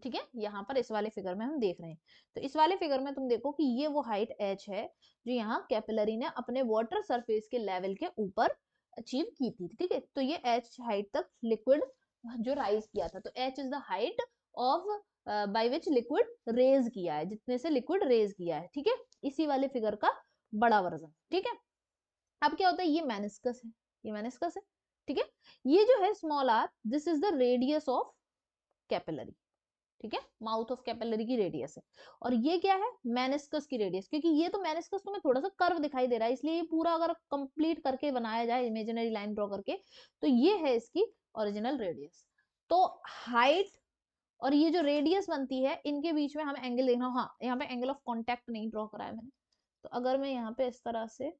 ठीक है, यहाँ पर इस वाले फिगर में हम देख रहे हैं। तो इस वाले फिगर में तुम देखो कि ये वो हाइट एच है जो यहाँ कैपिलरी ने अपने वाटर सरफेस के लेवल के ऊपर अचीव की थी। ठीक है, तो ये एच हाइट तक लिक्विड जो राइज किया था, तो h is the height of by which liquid raise किया है, जितने से लिक्विड रेज किया है। ठीक है, इसी वाले फिगर का बड़ा वर्जन। ठीक है, अब क्या होता है, ये मेनिस्कस है, ये मेनिस्कस है। ठीक है, ये जो है small r, this is the radius of capillary. ठीक है, माउथ ऑफ कैपिलरी की रेडियस है। और ये क्या है, मेनिस्कस की रेडियस, क्योंकि ये तो मेनिस्कस तुम्हें थोड़ा सा कर्व दिखाई दे रहा है, इसलिए ये पूरा अगर कंप्लीट करके बनाया जाए इमेजिनरी लाइन ड्रॉ करके, तो ये है इसकी ओरिजिनल रेडियस। तो हाइट और ये जो रेडियस बनती है, इनके बीच में हमें एंगल देखना। हाँ, यहाँ पे एंगल ऑफ कॉन्टेक्ट नहीं ड्रॉ करा है मैंने, तो अगर मैं यहाँ पे इस तरह से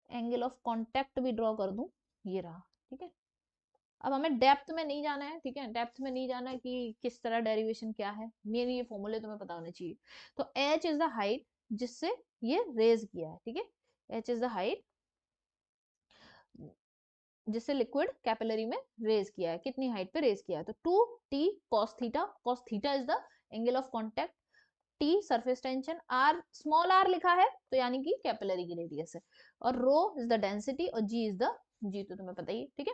एंगल ऑफ कॉन्टेक्ट भी ड्रॉ कर दूं, ये रहा, ठीक है। अब हमें डेप्थ में नहीं जाना है, ठीक है, डेप्थ में नहीं जाना है कि किस तरह डेरिवेशन क्या है, मेरे ये फॉर्मूले तुम्हें पता होने चाहिए। तो h इज द हाइट जिससे ये रेज किया है, ठीक है, h इज द हाइट जिससे लिक्विड कैपिलरी में रेज किया है, कितनी हाइट पे रेज किया है, तो 2t cos theta, cos theta is the angle of contact, t surface tension, r small r लिखा है तो यानी कि कैपिलरी की रेडियस है, और रो इज द डेंसिटी और g इज द, जी तो तुम्हें पता ही है, ठीक है।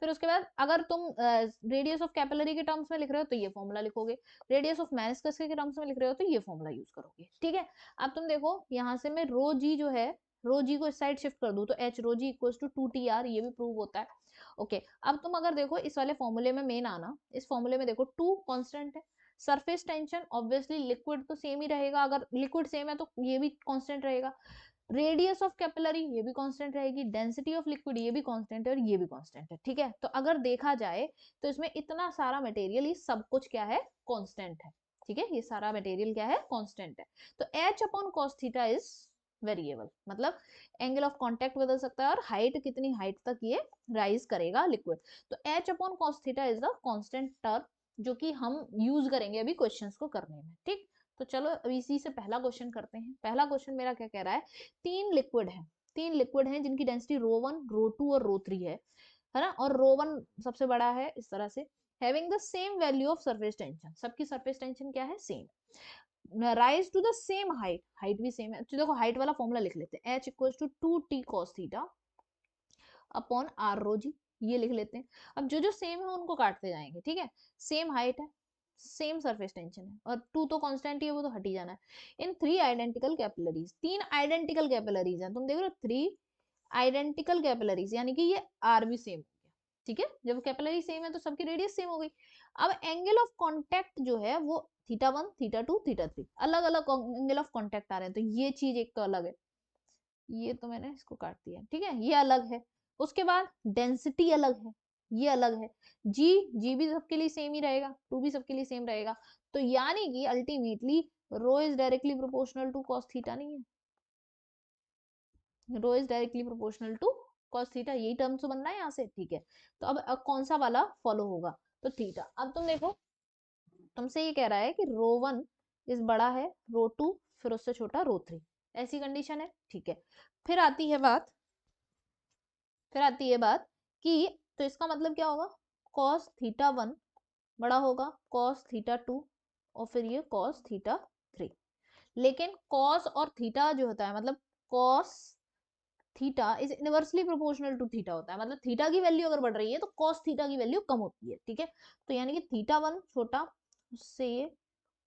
फिर उसके बाद अगर तुम रेडियस ऑफ कैपिलरी के टर्म्स में लिख रहे हो तो ये फॉर्मूला लिखोगे, रेडियस ऑफ मेनिस्कस के टर्म्स में लिख रहे हो तो ये फॉर्मूला यूज करोगे, ठीक है। अब तुम देखो यहाँ से मैं रो जी जो है, रो जी को इस साइड शिफ्ट कर दूं तो h rho g equals to 2tr, ये भी प्रूव होता है। ओके, अब तुम अगर देखो इस वाले फॉर्मूले में मेन आना, इस फॉर्मूले में देखो 2 कांस्टेंट है, सरफेस टेंशन ऑब्वियसली लिक्विड तो सेम ही रहेगा, अगर लिक्विड सेम है तो ये भी कांस्टेंट रहेगा, रेडियस ऑफ कैपिलरी ये भी कांस्टेंट रहेगी, डेंसिटी ऑफ लिक्विड ये भी कांस्टेंट है और ये भी कांस्टेंट है, ठीक है। तो अगर देखा जाए तो इसमें इतना सारा मटेरियल, ये सब कुछ क्या है, कांस्टेंट है, ठीक है, ये सारा मटेरियल क्या है, कांस्टेंट है। तो h upon cos theta is variable, मतलब एंगल ऑफ कांटेक्ट बदल सकता है और हाइट, कितनी हाइट तक ये राइज करेगा लिक्विड। तो h upon cos theta is the constant term जो कि हम यूज करेंगे अभी क्वेश्चंस को करने में, ठीक। तो चलो अभी इसी से पहला क्वेश्चन करते हैं। पहला क्वेश्चन मेरा क्या कह रहा है, तीन लिक्विड हैं जिनकी डेंसिटी रो 1 रो 2 और रो 3 है ना, और रो 1 सबसे बड़ा है इस तरह से, having the same value of surface tension, सबकी सरफेस टेंशन क्या है, same, rise to the same height, height भी सेम है, तो देखो हाइट वाला फॉर्मूला लिख लेते हैं, h equals to 2t cos theta upon r rho जी, ये लिख लेते हैं। अब जो जो सेम है उनको काटते जाएंगे, ठीक है, सेम हाइट है, सेम सरफेस टेंशन है, और 2 तो कांस्टेंट ही है, वो तो हट ही जाना है। इन 3 आइडेंटिकल कैपिलरीज, 3 आइडेंटिकल कैपिलरीज हैं, तुम देख रहे हो 3 आइडेंटिकल कैपिलरीज, यानी कि ये आर भी सेम हो गया, ठीक है, जब कैपिलरी सेम है तो सबकी रेडियस सेम हो गई। अब एंगल ऑफ कांटेक्ट जो है वो थीटा 1 थीटा 2 थीटा 3, अलग अलग एंगल ऑफ कांटेक्ट आ रहे हैं, तो ये चीज एक तो अलग है, ये तो मैंने इसको काट दिया, ठीक है, ये अलग है। उसके बाद डेंसिटी अलग है, ये अलग है, जी जी भी सबके लिए सेम ही रहेगा, 2 भी सबके लिए सेम रहेगा, तो यानी कि ultimately rho is directly proportional to cos theta, नहीं है, rho is directly proportional to cos theta, यही टर्म तो बन रहा है यहाँ से, ठीक है। तो अब कौन सा वाला फॉलो होगा, तो थीटा। अब तुम देखो, तुमसे ये कह रहा है कि रो 1 इज बड़ा है रो 2, फिर उससे छोटा रो 3, ऐसी कंडीशन है, ठीक है। फिर आती है बात, फिर आती है बात कि तो इसका मतलब क्या होगा, cos थीटा 1 बड़ा होगा cos थीटा 2 और फिर ये cos थीटा 3, लेकिन cos और थीटा जो होता है, मतलब cos theta is inversely proportional to theta होता है, मतलब थीटा की वैल्यू अगर बढ़ रही है तो cos थीटा की वैल्यू कम होती है, ठीक है। तो यानी कि थीटा 1 छोटा, उससे ये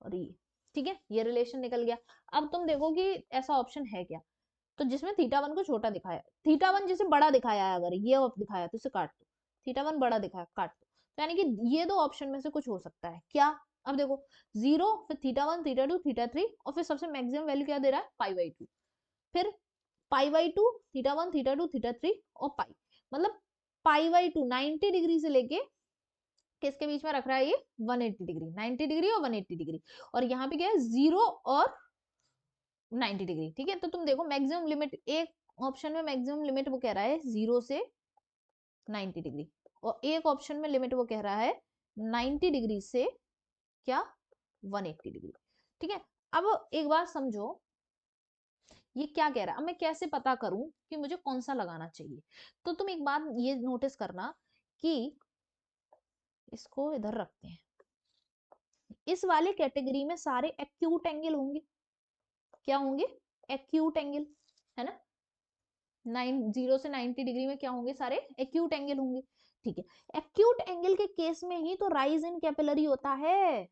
और ये, ठीक है, ये रिलेशन निकल गया। अब तुम देखो कि ऐसा ऑप्शन है क्या, तो जिसमें थीटा 1 को छोटा दिखाया, थीटा 1 जिसे बड़ा दिखाया है, अगर ये दिखाया तो इसे काट दो, थीटा 1 बड़ा दिखाया काट दो, तो यानी कि ये दो ऑप्शन में से कुछ हो सकता है क्या। अब देखो 0, फिर थीटा 1 थीटा 2 थीटा 3, और फिर सबसे मैक्सिमम वैल्यू क्या दे रहा है, पाई/2, फिर पाई/2 थीटा 1 थीटा 2 थीटा 3 और पाई, मतलब पाई/2 90 डिग्री से लेके किसके बीच में रख रहा है, ये 180 डिग्री, 90 डिग्री और 180 डिग्री, और यहाँ पे क्या है 0 और 90 डिग्री, ठीक है। तो तुम देखो मैक्सिमम लिमिट, एक ऑप्शन में मैक्सिमम लिमिट वो कह रहा है 0 से 90 डिग्री, और एक ऑप्शन में लिमिट वो कह रहा है 90 डिग्री से क्या, 180 डिग्री, ठीक है। अब एक बात समझो, ये क्या कह रहा है, अब मैं कैसे पता करूं कि मुझे कौन सा लगाना चाहिए, तो तुम एक बात ये नोटिस करना कि इसको इधर रखते हैं, इस वाले कैटेगरी में सारे एक्यूट एंगल होंगे, क्या होंगे, एक्यूट एंगल, है ना, 0 से 90 डिग्री में क्या होंगे, सारे एक्यूट एंगल होंगे, ठीक है। एक्यूट एंगल के केस में ही तो राइज इन कैपिलरी होता है,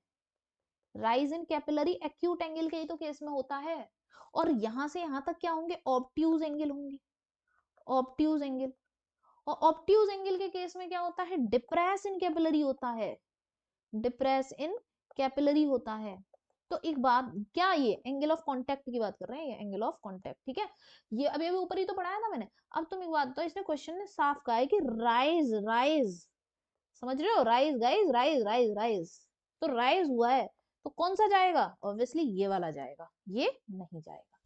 rise in capillary acute angle के ही तो केस में होता है, और यहां से यहां तक क्या होंगे, ऑब्ट्यूज एंगल होंगे, ऑब्ट्यूज एंगल, और ऑब्ट्यूज एंगल के केस में क्या होता है, डिप्रेस इन कैपिलरी होता है, डिप्रेस इन कैपिलरी होता है। तो एक बात, क्या ये एंगल ऑफ कांटेक्ट की बात कर रहे हैं, ये एंगल ऑफ कांटेक्ट, ठीक है। ये अभी अभी ऊपर ही तो पढ़ाया था मैंने। अब तुम एक बात बताओ, इसने क्वेश्चन ने साफ कहा है कि राइज राइज, समझ रहे हो, rise guys, rise rise rise, तो राइज हुआ है, तो कौन सा जाएगा, ऑब्वियसली ये वाला जाएगा, ये नहीं जाएगा,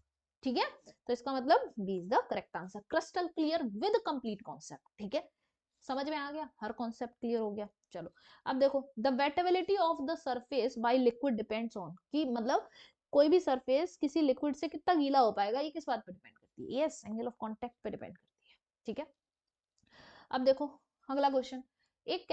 ठीक है। तो इसका मतलब B is the correct answer, crystal clear with complete concept, ठीक है। समझ में आ गया, हर कॉन्सेप्ट क्लियर हो गया। चलो अब देखो, the wettability of the surface by liquid depends on, कि मतलब कोई भी सरफेस किसी लिक्विड से कितना गीला हो पाएगा, ये किस बात पर डिपेंड करती है, यस, एंगल ऑफ कांटेक्ट पे डिपेंड करती है, ठीक है। अब देखो अगला क्वेश्चन, एक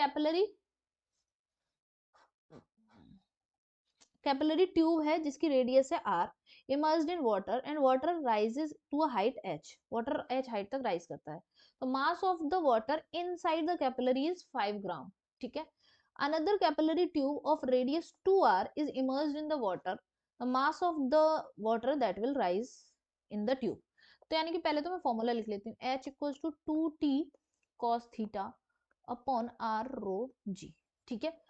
कैपिलरी ट्यूब है जिसकी रेडियस है r, emerged in water and water rises to a height h, water h height तक राइज करता है, तो mass of the water inside the capillary is 5 gram, ठीक है। Another capillary tube of radius 2r is emerged in the water, the mass of the water that will rise in the tube. तो यानी कि पहले तो मैं formula लिख लेती हूँ, h equals to 2t cos theta upon r rho g, ठीक है।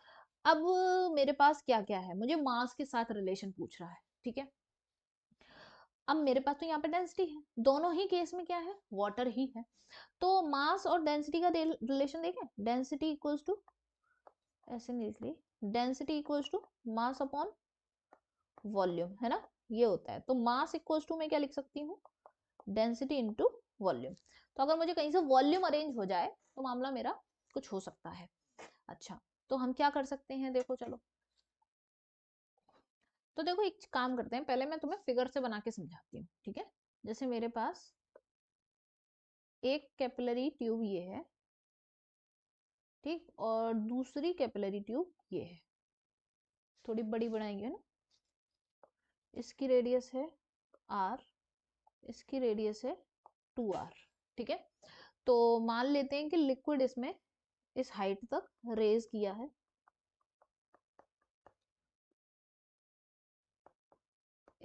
अब मेरे पास क्या क्या है, मुझे मास के साथ रिलेशन पूछ रहा है, ठीक है। अब मेरे पास तो यहाँ पे डेंसिटी है, दोनों ही केस में क्या है, वाटर ही है, तो मास और डेंसिटी का रिलेशन देखें, डेंसिटी इक्वल्स टू, ऐसे नहीं लिख रही, density equals to mass upon volume, है ना, ये होता है। तो मास इक्वल्स टू मैं क्या लिख सकती हूँ, डेंसिटी इंटू वॉल्यूम। तो अगर मुझे कहीं से वॉल्यूम अरेंज हो जाए तो मामला मेरा कुछ हो सकता है। अच्छा, तो हम क्या कर सकते हैं, देखो चलो, तो देखो एक काम करते हैं, पहले मैं तुम्हें फिगर से बना के समझाती हूँ, ठीक है। जैसे मेरे पास एक कैपिलरी ट्यूब ये है, ठीक, और दूसरी कैपिलरी ट्यूब ये है, थोड़ी बड़ी बनाएंगे ना, इसकी रेडियस है r, इसकी रेडियस है 2r, ठीक है। तो मान लेते हैं कि लिक्विड इसमें इस हाइट तक रेज किया है,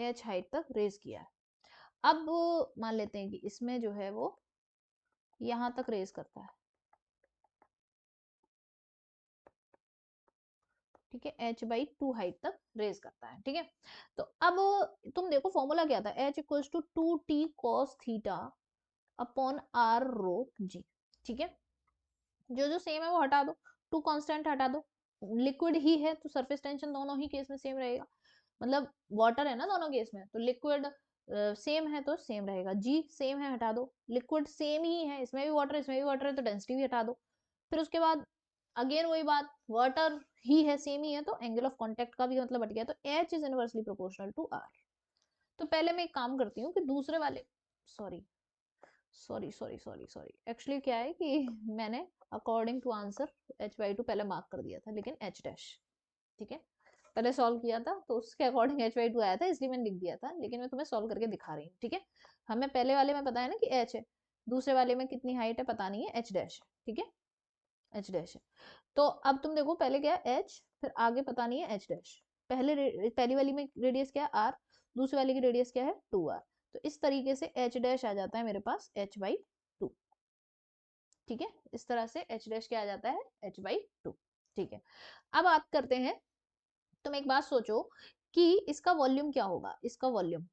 h हाइट तक रेज किया है। अब मान लेते हैं कि इसमें जो है वो यहां तक रेज करता है, ठीक है, h/2 हाइट तक रेज करता है, ठीक है। तो अब तुम देखो फॉर्मूला क्या था, h equals to 2t cos theta upon r rho g, ठीक है। जो जो सेम है वो हटा दो, टू कांस्टेंट हटा दो, लिक्विड ही है तो सरफेस टेंशन दोनों ही केस में सेम रहेगा, मतलब वाटर है ना दोनों केस में, तो लिक्विड सेम है तो सेम रहेगा, जी सेम है हटा दो, लिक्विड सेम ही है, इसमें भी वाटर इसमें भी वाटर है तो डेंसिटी भी हटा दो। फिर उसके बाद अगेन वही बात, वाटर ही है सेम ही है तो एंगल ऑफ कांटेक्ट का भी मतलब हट गया, तो h is inversely proportional to r. तो पहले मैं एक काम करती हूँ कि दूसरे वाले, sorry sorry sorry sorry sorry, actually क्या है कि मैंने अकॉर्डिंग टू आंसर h/2 पहले मार्क कर दिया था, लेकिन h डैश, ठीक है, पहले सॉल्व किया था तो उसके अकॉर्डिंग h/2 आया था इसलिए मैंने लिख दिया था, लेकिन मैं तुम्हें सॉल्व करके दिखा रही हूँ, ठीक है। हमें पहले वाले में पता है ना कि h है, दूसरे वाले में कितनी हाइट है पता नहीं है, h डैश है, ठीक है, h डैश है। तो अब तुम देखो पहले क्या है h, फिर आगे पता नहीं है h डैश, पहली वाली में रेडियस क्या है r, दूसरी वाली की रेडियस क्या है 2r, तो इस तरीके से h डैश आ जाता है मेरे पास h/2, ठीक है, इस तरह से h डैश क्या आ जाता है h/2, ठीक है। अब बात करते हैं, तुम एक बात सोचो कि इसका वॉल्यूम क्या होगा, इसका वॉल्यूम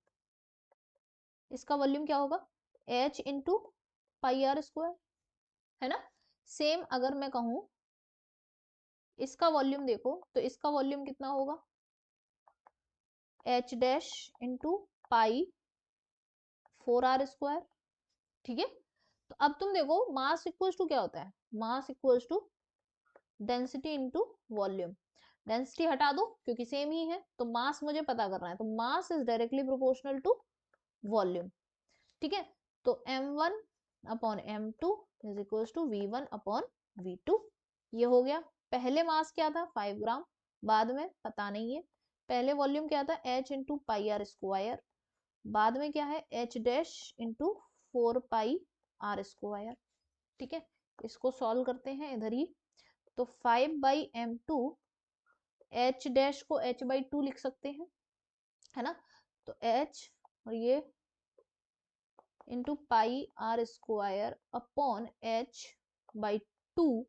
क्या होगा, h into pi r square, है ना। सेम अगर मैं कहूं इसका वॉल्यूम देखो, तो इसका वॉल्यूम कितना होगा, h dash into pi 4r square, ठीक है। तो अब तुम देखो मास इक्वल्स टू क्या होता है, mass equals to density into volume, density हटा दो क्योंकि सेम ही है, तो मास मुझे पता करना है, तो mass is directly proportional to volume, ठीक है। तो m1 upon m2 is equals to v1 upon v2, ये हो गया। पहले मास क्या था 5 ग्राम, बाद में पता नहीं है, पहले वॉल्यूम क्या था h into pi r square, बाद में क्या है h dash into 4 pi r square, ठीक है। इसको सॉल्व करते हैं इधर ही, तो 5/m2, h डैश को h/2 लिख सकते हैं, है ना, तो h और ये into pi r square upon h/2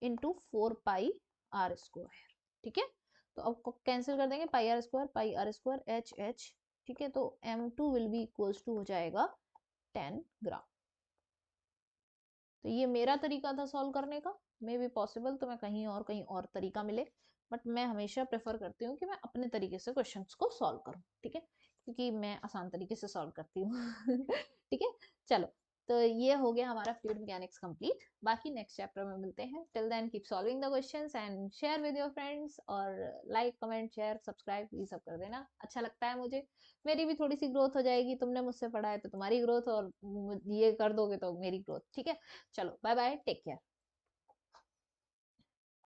into 4 pi r square, ठीक है, तो अब कैंसिल कर देंगे, pi r square h h, ठीक है, तो m2 will be equals to हो जाएगा 10 ग्राम। तो ये मेरा तरीका था सॉल्व करने का, मे बी पॉसिबल तो मैं कहीं और तरीका मिले, बट मैं हमेशा प्रेफर करती हूँ कि मैं अपने तरीके से क्वेश्चंस को सॉल्व करूँ, ठीक है, क्योंकि मैं आसान तरीके से सॉल्व करती हूँ ठीक है, चलो, तो ये हो गया हमारा फ्लूइड मैकेनिक्स कंप्लीट। बाकी नेक्स्ट चैप्टर में मिलते हैं, till then keep solving the questions and share with your friends, और लाइक कमेंट शेयर सब्सक्राइब ये सब कर देना, अच्छा लगता है मुझे, मेरी भी थोड़ी सी ग्रोथ हो जाएगी, तुमने मुझसे पढ़ा है तो तुम्हारी ग्रोथ, और ये कर दोगे तो मेरी ग्रोथ, ठीक है, चलो बाय बाय, टेक केयर।